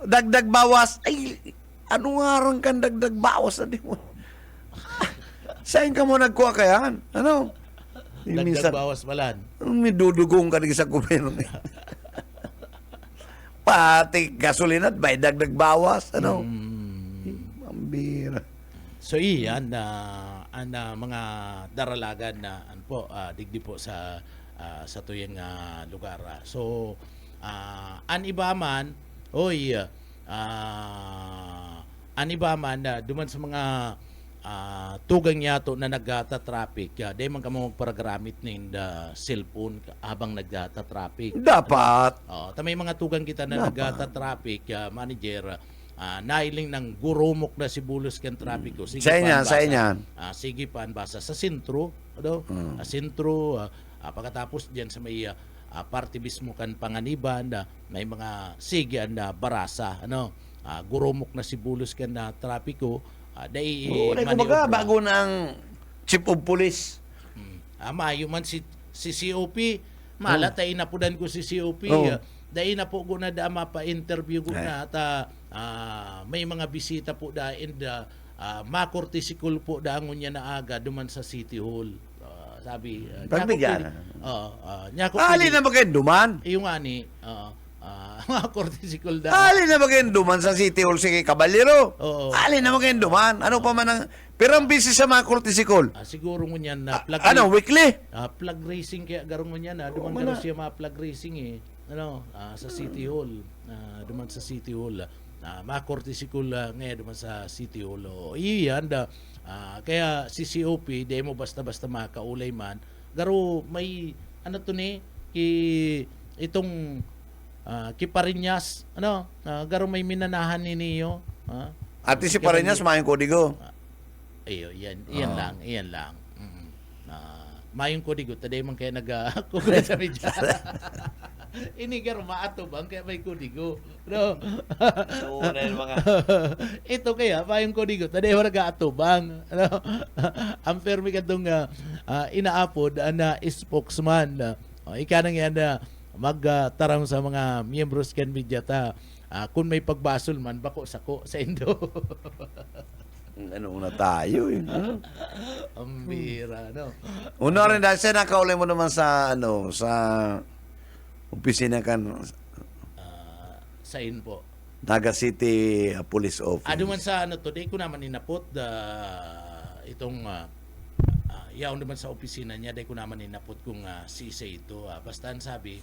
Dagdag bawas. Ay, ano nga rin kang dagdag bawas na di mo? Saan ka mo nagkuha kayan? Ano? dagdag bawas malan May dudugong ka rin sa gobyerno. Pati gasolina at may dagdag bawas. Ano? Mambira. so iyan ang mga daralagan na digdi po sa tuyang lugar so an iba man duman sa mga tugang yato na nagta-traffic dahil man kamo magparagamit ng cellphone habang nagta-traffic. Dapat. May mga tugang kita na nagta-traffic manager nailing ng gurumok na si bulos kan trapiko. Sige sa inyan. Sige pa basa sa sentro, sentro pagkatapos diyan sa may partibismo kan panganiban may mga sige na barasa gurumok na si bulos kan trapiko Dai Kumbaga, bago na ang chief of police. Mayo man si COP, malatay na pudan ko si COP. Oo. Dahil na po ko na mapa-interview ko na at may mga bisita po dahil makortisikul po daangon niya na aga duman sa City Hall. Sabi, Pagbigyan. Ali Na maging yung ani, makortisikul da. Ali na maging sa City Hall, sige, Kaballero. Oo. Ali na maging Ano pa man ang... Pero ang busy sa mga kortisikol. Siguro mo niyan na plug Weekly? plug racing kaya garong mo niyan duman garo siya mga plug racing sa City Hall. Duman sa City Hall. Makortisikul ngayon duman sa City Hall. Iyan kaya si COP di mo basta-basta makaulay man. Garo may to ni itong Kiparinyas garo may minanahan ni niyo. At si Parinyas, mayong kodigo. Iyan lang. Mayong kodigo, taday man kaya nag-kukulit sa media. Inigar maatubang kaya may kodigo. No? Ito kaya, mayong kodigo, taday man nag-aatubang. Ang permi katong inaapod na spokesman. Ika nang yan magtarang sa mga miyembros kan media kung may pagbasol man, bako sako sa Indo. Ano na tayo Ang bira, no? Una rin dahil siya nakaulay mo naman sa sa opisina kan Sa Inpo. Naga City Police Office. Duman sa today ko naman inapot itong yaon naman sa opisina niya, dahil ko naman inapot kung sisa ito. Basta ang sabi,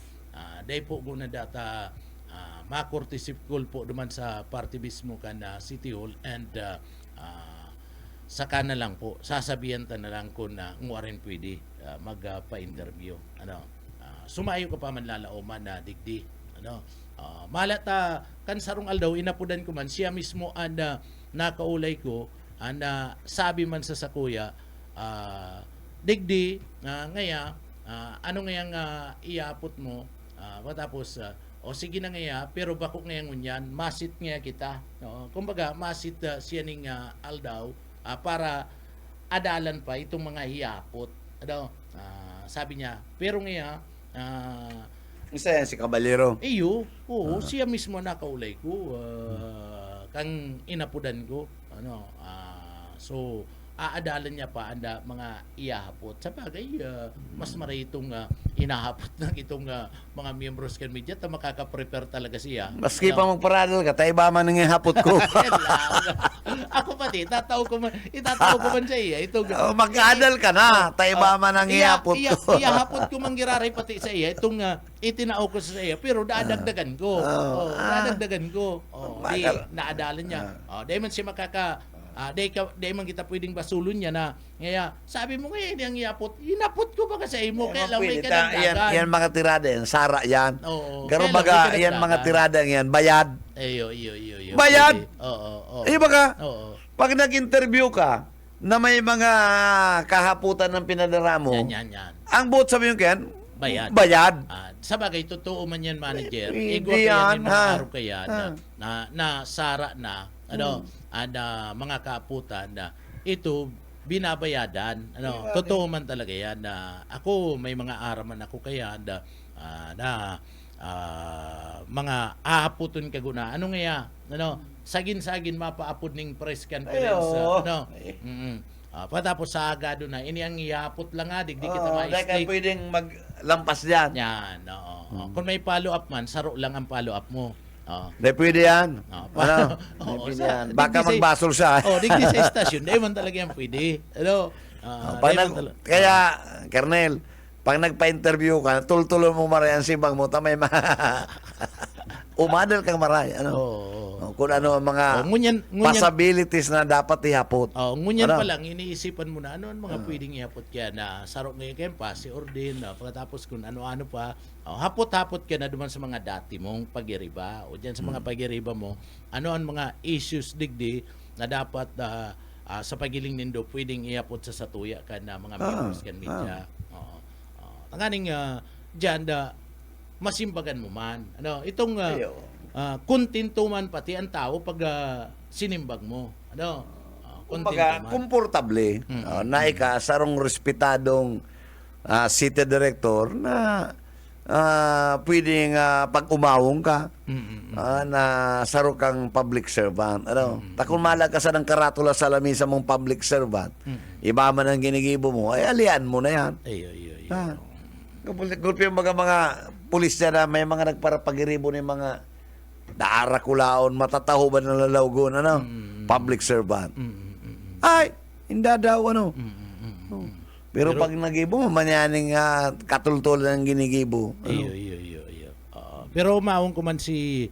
dahil po ko na data makortisikul po naman sa party mismo kan City Hall and saka na lang po sasabihan ta na lang kung nguwarin pwede magpa-interview sumayo ka pa man lalauman na digdi malata kan sarong aldaw inapudan ko man siya mismo nakaulay ko sabi man sa sakuya digdi ngaya ano ngayang iapot mo matapos sige na ngaya pero bako ngayang unyan masit ngaya kita kumbaga masit siya ning aldaw para adalan pa itong mga hiyapot sabi niya pero ngaya Isa yan si Caballero. siya mismo nakaulay ko kang inapudan ko so aadalan niya pa anda mga iyahapot sa bagay mas maray itong inahapot ng itong mga miyembros kan media makaka-prepare talaga siya Maski pa magparadal ka, tayo ba man ang hapot ko? ako pati itataw ko man sa iya ito Mag-adal ka na, tayo ba man ang ihapot ko? iyahapot ko manggiraray pati sa iya itong itinao ko sa iya pero dadagdagan ko di naadalan niya dahil man siya dahil man kita pwedeng basulon niya na ngaya sabi mo ngayon yung inapot ko ba kasi mo kaya lang may kadagdagan Yan mga tirada yan, Sara yan. Oo. Pero Kaya lang baga, may yan mga kadagdagan. tirada yan, bayad. Iyo. Bayad? Oo. Baga, Oo. pag nag-interview ka, na may mga kahaputan ng pinadala mo, Yan. ang buot sabi yung kyan, Bayad. bayad. Sa bagay, totoo man yan, manager. Hindi Igwa kaya yan, yung mga ha? araw kaya na Sara na, mga kaaputan na ito binabayadan. Totoo man talaga yan. Ako, may mga araman ako kaya mga aaputon kaguna. Ano nga sagin-sagin mapaapod ning press conference. Patapos sa agado na, ini ang iapot lang digdi kita Like pwedeng maglampas dyan. yan. Kung may follow-up man, saro lang ang follow-up mo. Hindi pwede yan. Pwede yan. Baka magbasol siya. Digdi sa estasyon, di man talaga yan pwede. Kaya, Kernel, pag nagpa-interview ka, tultulo mo maray ang simbang mo, tamay umadal kang maray. Kung ano ang mga possibilities na dapat ihapot. Ngunyan pa lang, iniisipan mo na ano ang mga pwedeng ihapot kaya na sarok ngayon kayo pa, si Ordin, pagkatapos kung ano-ano pa, hapot-hapot ka na duman sa mga dati mong pagiriba o dyan sa mga pagiriba mo, ano ang mga issues digdi na dapat sa pagiling nindo pwedeng ihapot sa satuya ka na mga members kan media. Tanganing dyan masimbagan mo man. Itong kuntinto man pati ang tao pag sinimbag mo. Kumbaga, komportable. Naika, sarong respetadong city director na pwedeng pag umawong ka, na saro kang public servant. Takong malag ka sa ng karatula sa lamisa mong public servant, iba man ang ginigibo mo, ay alian mo na yan. Gulpi yung mga pulis na may mga nagparapagiribo ng mga daarakulaon, matatahuban ng lalawgon, public servant. Ay, hindi daw, Pero pag nagibo, manyaning katultol ng ginigibo. Pero maong ko man si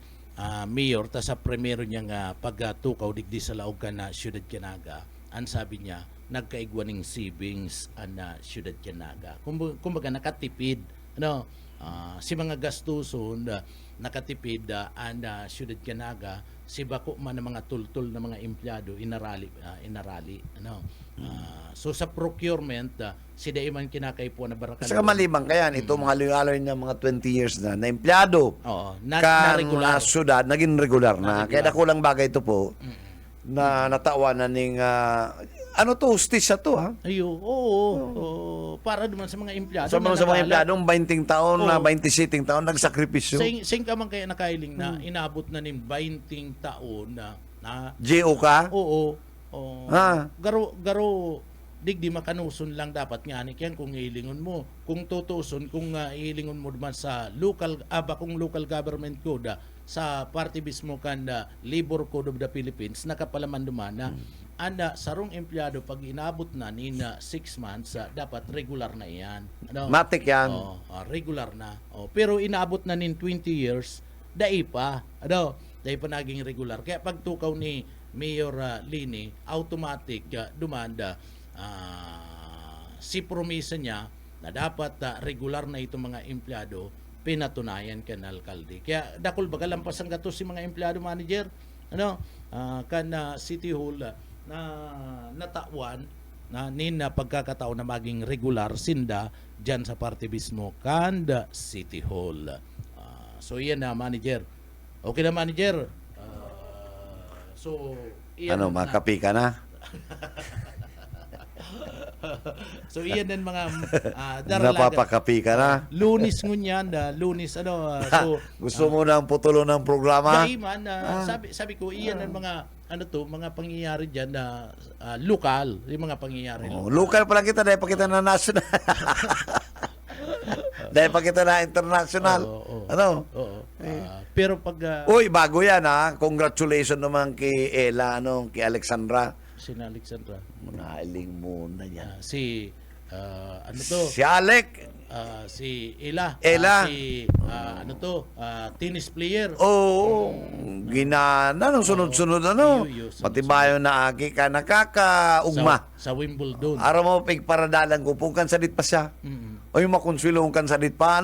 Mayor, ta sa primero niya nga pagtukaw digdi sa laog ka na Siyudad Canaga, ang sabi niya, nagkaigwaning savings na Siyudad Canaga. Kumbaga nakatipid, si mga gastuson, nakatipid ang Siyudad Canaga, si bako man ng mga tultol na mga empleyado inarali. So sa procurement, si Daiman kinakay po na barakal. Saka malibang kaya ito mga loyalin niya mga 20 years na empleyado. Na regular. Syudad, naging regular na. Kaya nakulang bagay ito po na natawanan ng hostisya to, ha? Para naman sa mga empleyado. Sa mga empleyadong 20 taon na 27 taon nagsakripisyo. Sing ka man kaya nakailing na inabot na ning 20 taon na GO ka? Garo digdi makanuson lang dapat nga ni kyan kung ihilingon mo. Kung tutuson, kung ihilingon mo naman sa local government code, sa party mismo kan Labor Code of the Philippines, nakapalaman duman na anda sarong empleyado pag inabot na ni 6 months, dapat regular na yan. Matik yan. Regular na. Pero inabot na nin 20 years, dai pa naging regular. Kaya pagtukaw ni Mayor Lini, automatic dumanda si promisa niya na dapat regular na itong mga empleyado, pinatunayan kan alkalde. Kaya dakol baga lampas ang gatos si mga empleyado manager, kan City Hall na natawan na nina pagkakataon na maging regular sinda dyan sa party mismo kan City Hall. So yan na, manager. Okay na, manager. So iyan makapi ka na? So iyan din mga napapakapi ka na? Lunis ngunyan, Lunis so gusto mo nang putulo ng programa? Daiman, sabi ko iyan ang mga mga pangyayari diyan na lokal, yung mga pangyayari. Lokal pa lang kita dahil pa kita na national. Dahil pa kita na international. Pero pag uy, bago yan, congratulations naman kay Ella, kay Alexandra. Sina Alexandra. Munaling muna yan. Si si Alec. Si Ella. Si tennis player. Ginana nung sunod-sunod pati bayo na aki ka nakakaugma sa Wimbledon. Araw mo pigparadalan ko kung kansadit pa siya. O yung makonsulong kansadit pa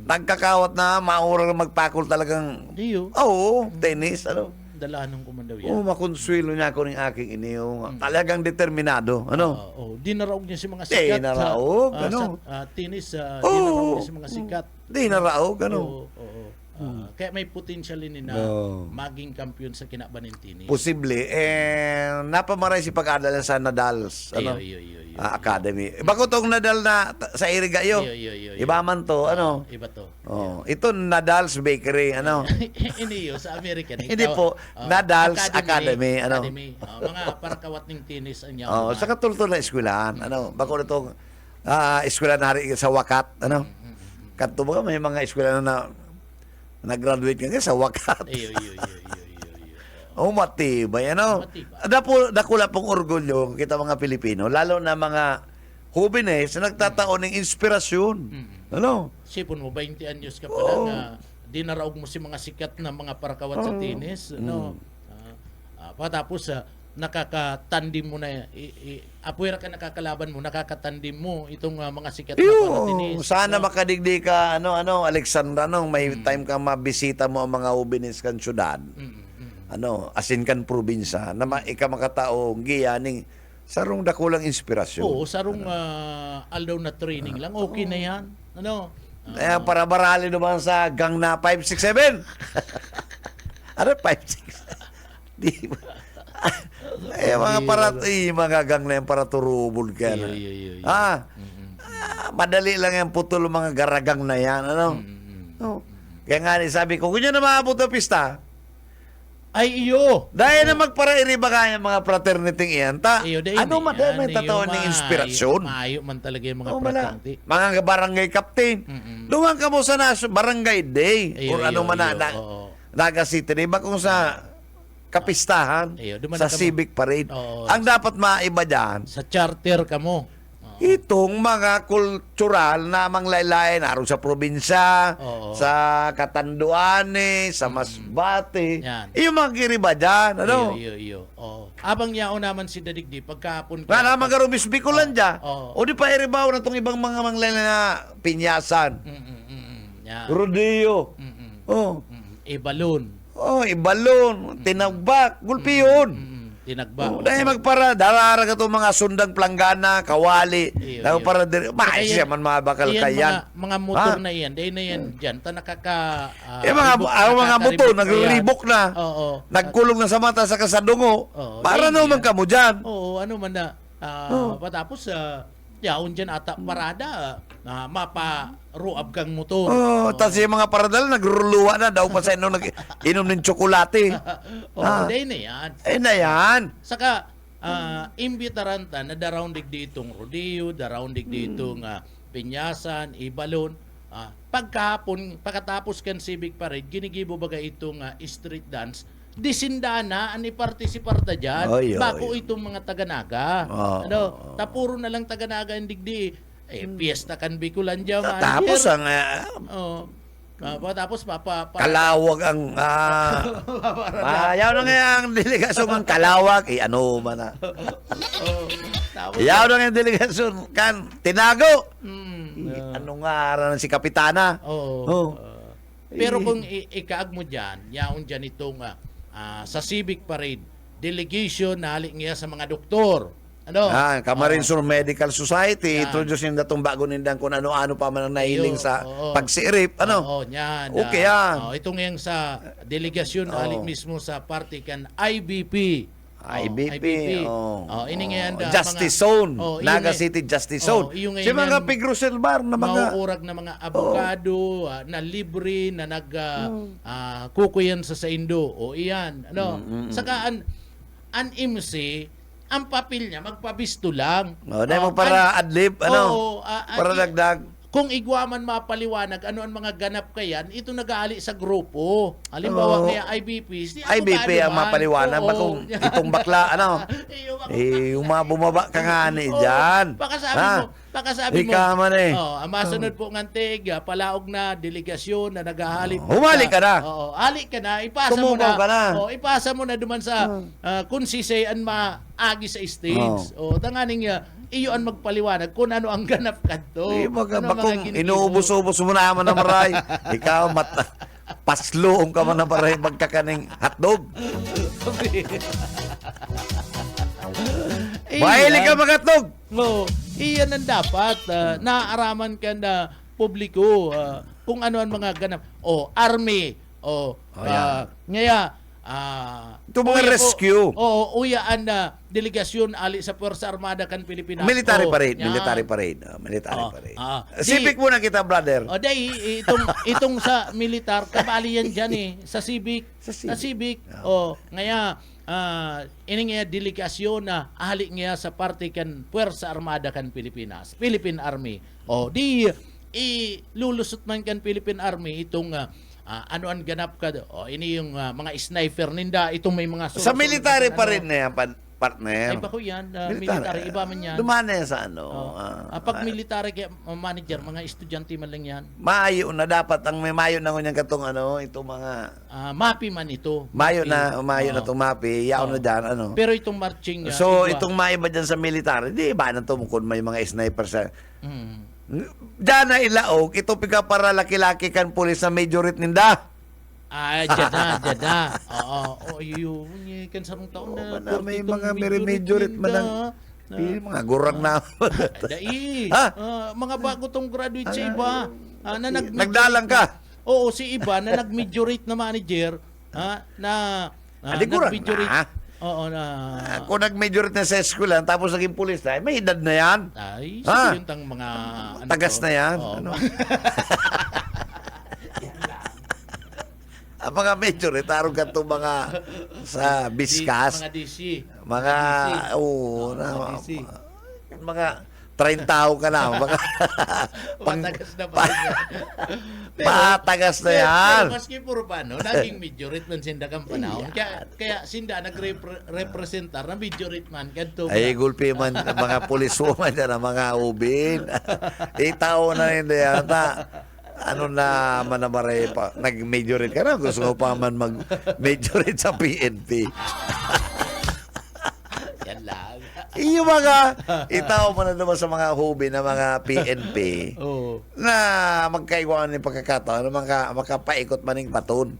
nagkakawat na maurang magpakol talagang tennis Dalahan ng kumandaw yan. makonsuelo niya ako ng aking iniyo. Talagang determinado. Dinaraog niya si mga sikat. Dinaraog, tennis, dinaraog niya si mga sikat. Dinaraog, Kaya may potential din na maging kampiyon sa kinabanin tennis. Posible. Napamaray si pag-adal sa Nadal's Academy. Bako tong Nadal na sa Irigayo. Iba man to. Iba to. Ito Nadal's Bakery. Iniyo sa American. Hindi po. Nadal's Academy. Mga parakawat ng tennis. Sa katultol na eskwelahan. Bako ito eskwelahan na hari sa Wakat. Kanto mo may mga eskwelahan na nag-graduate ka sa Wakat. Matibay. Dakula pong orgulyo kita mga Pilipino, lalo na mga jóvenes na nagtataon ng inspirasyon. Sipon mo, 20 anyos ka pa lang, dinaraog mo si mga sikat na mga parakawat sa tennis. Patapos, nakakatandim mo na, apuera ka nakakalaban mo, nakakatandim mo itong mga sikat na para-tennis. Sana makadigdi ka, Alexandra, may time ka mabisita mo ang mga jóvenes kan syudad. Asin kan probinsya, na ika makatao, giyaning, sarong dakulang inspirasyon. Sarong aldaw na training lang, okay na yan. Para barali naman sa gang na 567. 5-6? Di ba? mga mga gang na yan para turubol ka na. Iyo. Madali lang yan putol mga garagang na yan. Ano? Oh. Kaya nga sabi ko, kung yun na maabot na pista, Ay, iyo. dahil na magpara-iriba kaya mga fraternity yan, Iyo, dahil ano na yan, may tatawan ng inspirasyon? Maayo man talaga yung mga Oh, wala. fraternity. Mga barangay captain. Duman ka mo sa barangay day Iyo, or ano iyo, man na, iyo, oo. Naga City, di ba kung sa kapistahan, Iyo, duman sa ka mo. civic parade. Oo. Ang dapat maiba dyan, Sa charter ka mo. itong mga kultural na manglaylayan naroon sa probinsya, Oo. sa Catanduanes, sa Masbate. Yan. Yung mga kiriba dyan, ano? Iyo. Oo. Abang yao naman si Dadigdi, pagkahapon Nga naman garubis bikulan dyan. Oo. O di pa iribaw na itong ibang mga manglaylayan na pinyasan. Yan. Rodeo. Oh. Ibalon. Oh, ibalon, tinagbak, gulpiyon. Tinagba. Dahil magpara, dararaga itong mga sundang planggana, kawali. Iyo. Dahil para dire, siya man mabakal kayan. Mga motor na iyan, dahil na yan dyan, ta nakaka... Mga motor, nagriribok na. Oo. Nagkulong na sa mata sa kasadungo. Oo, Para dahil naman yan. ka mo dyan. Oo, ano man na. Patapos, yaon dyan ata parada, mapa-ruab kang motor. Tapos yung mga paradal, nagruluwa na daw pa sa inom ng tsokolate. Dahil na yan. Na yan. Saka, imbitaranta na daraundig ditong rodeo, daraundig ditong pinyasan, ibalon. Pagkatapos kan civic parade, ginigibo baga itong street dance, disindana ani partisiparta dyan. Oy. Bako itong mga taganaga. Oo. Tapuro na lang taganaga ang digdi. Piyesta kan Bikulan dyan. Tapos ang tapos kalawag ang yaw na nga ang delegasyon ng kalawag. Ano man na. Yaw na nga ang delegasyon kan tinago. Ano nga aran si Kapitana? Oo. Pero kung ikaag mo dyan, yaon dyan itong sa civic parade, delegation na halik niya sa mga doktor. Ano? Camarines Medical Society, Yan. introduce yung datong bago nindang kung ano-ano pa man ang nahiling sa Oo. pagsirip. Ano? Oo, yan. Okay yan. Ito ngayon sa delegasyon, halik mismo sa party kan IBP. IBP. Ini ngayon Justice Zone. iyon Naga ngayon- City Justice Zone. iyon Si ngayon mga yan, Pigrosel Bar na mga... mauurag na mga abogado na libre na kukuyan sa Indo. O iyan. Ano? Saka an MC, ang papel niya, magpabisto lang. Dahil mo para adlib, ano? Oo, para dagdag. Kung igwaman mapaliwanag, ano ang mga ganap kayan, ito nag-aali sa grupo. Halimbawa, kaya IBP. IBP ang mapaliwanag. Kung itong bakla, ano? Yung mga bumaba ka nga ni dyan. Pakasabi mo. Ika man eh. Ang masunod po ng tig, palaog na delegasyon na naghahalik. Humalik ka na. Oo, halik ka na. Ipasa mo Tumugaw na. ka na. Ipasa mo na duman sa kung sisayan maagi sa stage. Tanganing iyo ang magpaliwanag kung ano ang ganap kadto. Bakong inuubos-ubos mo naman na maray. Ikaw, pasloong ka man na maray magkakaning hotdog. Mahilig ka magatog. Iyan ang dapat. Naaaraman ka na publiko kung ano ang mga ganap. Army. Ngaya, Ito mga rescue. uyaan na delegasyon ali sa Puwersa Armada kan Pilipinas. Military parade. Yan. Military parade. Military parade. Di- Civic muna kita, brother. Dahil itong sa militar, kabali yan dyan eh. Sa civic. Sa civic. Ngaya, ini nga delegasyon na ahali nga sa parte kan Puwersa Armada kan Pilipinas. Philippine Army. Ilulusot man kan Philippine Army itong ano ang ganap ka. Ini yung mga sniper ninda. Itong may mga... Sa military pa rin na yan, partner. Ay, bako yan. Military. Iba man yan. Dumana yan sa ano. Pag military kaya manager, mga estudyante man lang yan. Mayo na dapat. Ang may mayo na ngunyan katong itong mga... Mapi man ito. Mayo na itong mapi. Yaon na dyan, ano. Pero itong marching... So, iba. itong maiba dyan sa military, di ba na kung may mga sniper sa... Mm. Diyan na ilaog, ito piga para laki-laki kan pulis na majorit ninda. Dyan na. Oo, yun. Kan sarong taon na. May mga majorit man mga gurang na. Dai. Mga bago tong graduate sa iba. Nagdalang ka. Oo, si iba na nag-majorate na manager. Na Adi gurang nag-majorate. na. Oo na. Kung nag-majority na sa eskwela, tapos naging pulis na, may edad na yan. Ay, Ah. yung tang mga Tagas to? na yan. Oo. Ano? Ang mga majority, tarong ka itong mga sa Biskas. Mga DC. Mga, oo, Mga DC. mga 30 tao ka na. Mga, Patagas na pa rin yan. patagas na yan. Pero maski puro paano, naging majority man sinda kang panahon. Kaya sinda nagrepresentar na majority man. Kadto Ay, gulpi man, mga pulis woman dyan, ang mga ubin. Itao na hindi yata. Ano na manamare pa, nag-majorate ka na, gusto ko pa man mag-majorate sa PNP. Yan lang. Yung mga, itao mo na naman sa mga hubi na mga PNP Oo. na magkaiwanan ng pagkakataon na makapaikot maning baton.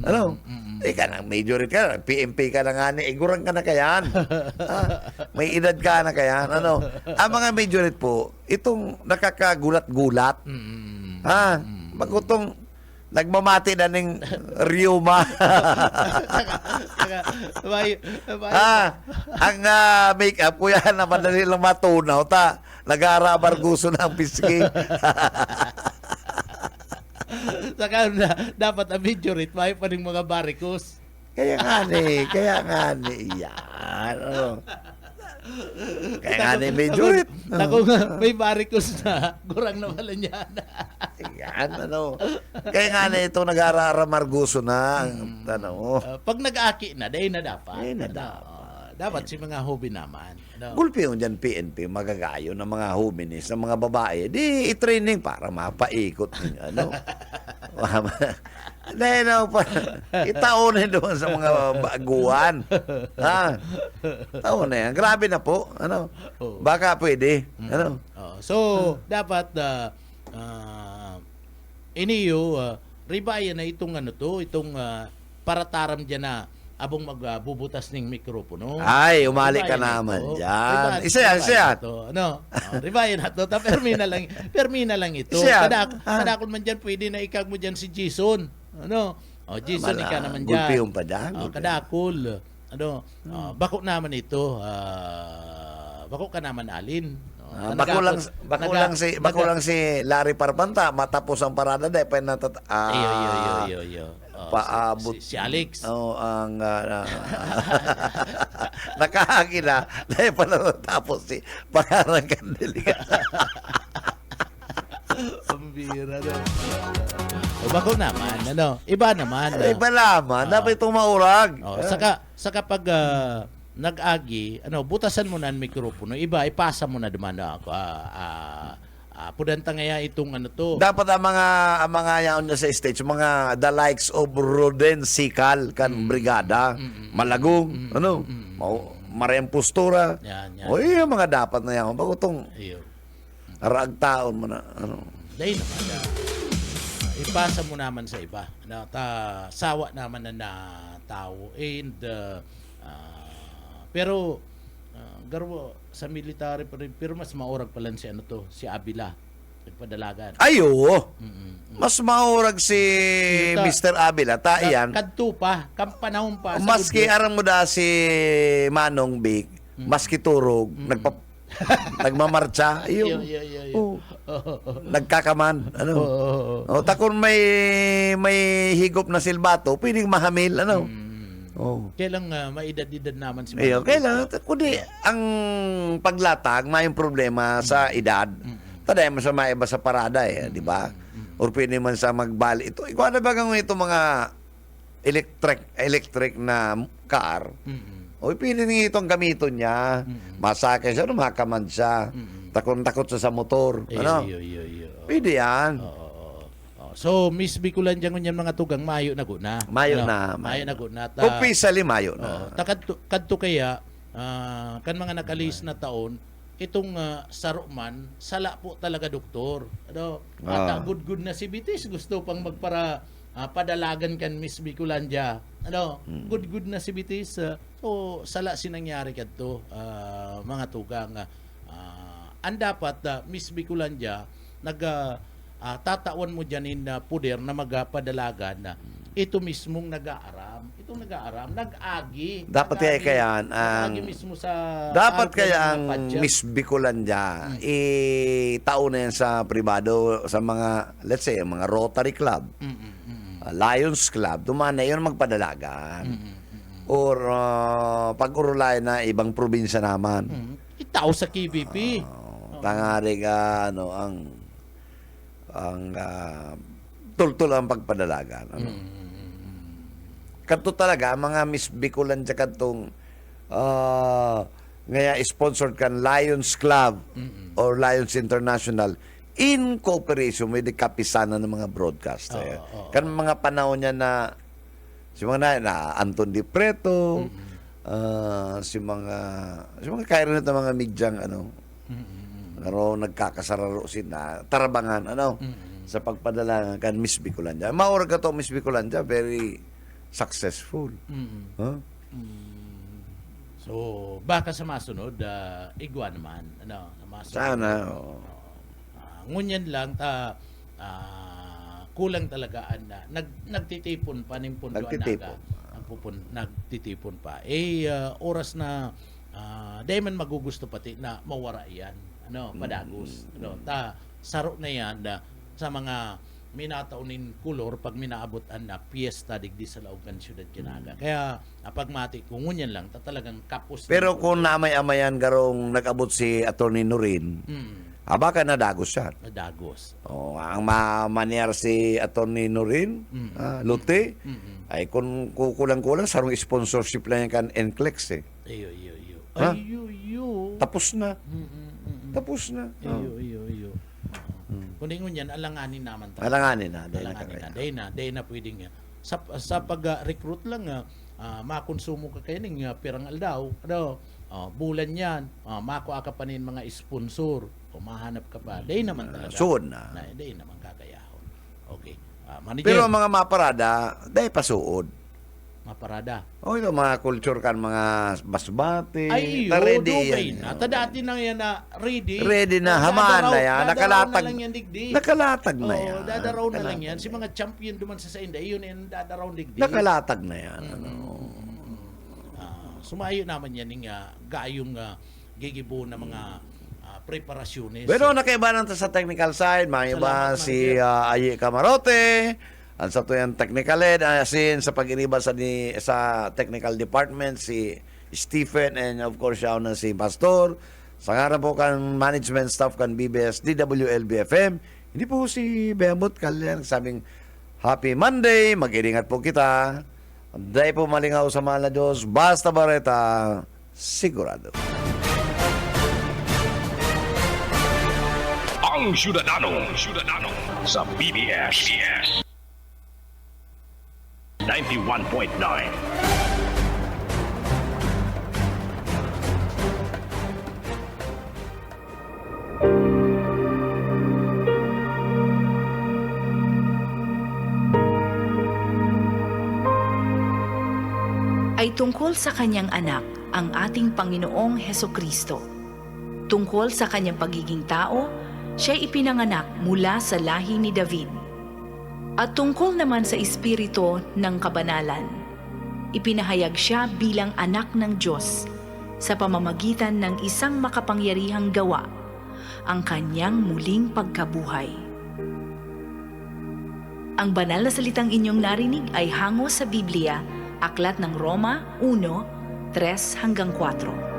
Ano? Ika na, majority ka na, PNP ka na nga ni, igurang ka na kayan. May edad ka na kayan. Ano? Ang mga majority po, itong nakakagulat-gulat. Magutong nagmamati na ng Ryuma. Ang make-up ko yan na madali lang matunaw. Nag-aarabar gusto ng piski. Saka dapat ang majority, may pa rin mga barikos. Kaya nga ni. Yan. Ano? Kaya nga ni majority. Ako may barikos na, gurang na wala niya na. Yan, ano. Kaya nga na ito nag-aarabar gusto na. Ano. Pag nag-aki na, dahil na dapat. Dahil na dapat. Dapat si mga hobby naman. No? Gulpi yun dyan, PNP, magagayo ng mga huminis, ng mga babae, di i-training para mapaikot. Ano? Dahil itaonin doon sa mga baguhan. Ha? Taon na yan. Grabe na po. Ano? Baka pwede. Ano? So, dapat iniyo, ribayan na itong itong parataram dyan na abong magbubutas ng mikropono. Ay, umali ka Ribayan naman ito. dyan. Isa yan. Ribayan na to. Permi na lang ito. Isa yan. Kadakol man dyan, pwede na ikag mo dyan si Jason. Ano? Jason, ika naman dyan. Gulpi yung pa dyan. Kadakol. Bako naman ito. Bako ka naman, Alin. Bako lang si Larry Parpanta matapos ang parada dahil pa Iyo. paabot Si Alex. ang nakahagi na dahil pala tapos si Pangarang Candelica. Pambira no. Bako naman, iba naman. Iba naman, dapat itong maurag. Saka pag nag-agi, butasan mo na ang mikropono, iba, ipasa mo na naman pudanta ngaya itong to. Dapat ang mga yaon na sa stage, mga the likes of Roden Sikal kan brigada, Malagong, Mariam Postura. Yan. O yung mga dapat na yan. Bago itong Iyo. araag taon mo na. Dahil naman, ipasa mo naman sa iba. Sawa naman na tao. And, pero, garbo, sa military pa rin, pero mas maurag pala si Abila. Nagpadalagan. Ayo! Mas maurag si Mr. Abila. Iyan. Kadto pa, kampanahon pa. Maski arang mo da si Manong Big, maski turog, nagmamarcha. Iyo. Nagkakaman. Takon may higop na silbato, pwedeng mahamil. Kailang maedad-edad naman si Manong. Kailang, kundi ang paglatag, may problema sa edad. Taday mo sa maiba sa parada di ba? Or pwede man sa magbali. Ikaw na ba ito mga electric na car? O pwede nga itong gamiton niya. Masakay siya, makaman siya. Takot sa motor. Pwede yan. So, Miss Bicolan dyan ngunyan mga tugang, mayo na guna. Mayo na. Officially, mayo na. Kadto kaya, kan mga nakalis na taon, itong saruman, sala po talaga doktor. At good na si Bitis, gusto pang padalagan kan Miss Bicolandia. Good na si Bitis. So, sala sinangyari kadto, mga tugang. Ang dapat, Miss Bicolandia, tatawan mo dyan in puder na magpadalagan na ito mismong nag-aaram. Itong nag-aaram, nag-agi. Dapat kaya ang nag-agi mismo sa dapat alcohol kaya na ang padya. Miss Bicolandia itaon na yan sa pribado sa mga, let's say, mga Rotary Club, Lions Club, dumana yun magpadalagan. Or pag-urulay na ibang probinsya naman. Itaw sa KBP. Tangari ka, ang tultul ang pagpadalagan. Ano? Kanto talaga, mga Miss Bicolandia kantong ngaya sponsored kan Lions Club or Lions International in cooperation with the kapisanan ng mga broadcaster. Kan mga panahon niya na si mga na Anton Di Preto, si mga kairon na mga midyang nagkakasararo na tarabangan sa pagpadala kan Miss Bicolandia. Maura ka to Miss Bicolandia, very successful. Huh? So, baka sa masunod, igwa naman. Masunod. Sana. Ngunyan lang, kulang talaga nagtitipon pa nimpon nagtitipon pa. Oras na dahil man magugusto pati na mawara yan. Padagos. Saro na yan sa mga minataunin kulor pag minaabotan na piyesta digdi sa Laugan Siyudad Kinaga. Kaya pagmati kung ngunyan lang talagang kapos. Pero kung namay-amayan garong nag-abot si Atty. Norin, baka nadagos siya. Nadagos. Ang maniyar si Atty. Norin, Lute, ay kung kulang-kulang, sarong sponsorship lang yan kan NCLEX Iyo. Ha? Iyo. Tapos na. Tapos na. Iyo. Kung ngunyan, alanganin naman talaga. Alanganin na. Dahil na pwedeng sa pag-recruit lang makonsumo ka kayo ng pirang aldaw. Bulan yan, makuha ka pa nin mga sponsor o mahanap ka pa. Dahil naman talaga. Suod na. Dahil naman kakayahon. Okay. Manager, Pero ang mga maparada, dahil pasuod. maparada. Ito mga culture kan, mga basbate. Ay, ready na. Tadati na yan na ready. Ready na, hamaan na yan. Nakalatag Nakalatag. na lang yan digdi. Nakalatag na yan. Dadaraw na lang yan. Si mga champion duman sa India, yun yan dadaraw digdi. Nakalatag na yan. Sumayo naman yan ng gayong gigibo na mga preparasyones. Pero nakaiba nang sa technical side, mga iba Salamat, si Ayi Camarote, ang sa tuyang technical head, asin sa pag-iniba sa technical department, si Stephen, and of course siya na si Pastor. Sa ngaran po kan management staff kan BBS DWLB-FM, hindi po si Beamot Kalyan sabing Happy Monday, mag-iringat po kita. Dahil po malingaw sa mahal na Diyos, basta bareta, sigurado. Ang Syudadano sa BBS 91.9. Ay tungkol sa kanyang anak, ang ating Panginoong Hesukristo. Tungkol sa kanyang pagiging tao, siya ipinanganak mula sa lahi ni David. At tungkol naman sa espiritu ng kabanalan, ipinahayag siya bilang anak ng Diyos sa pamamagitan ng isang makapangyarihang gawa, ang kanyang muling pagkabuhay. Ang banal na salitang inyong narinig ay hango sa Biblia, Aklat ng Roma 1:3-4.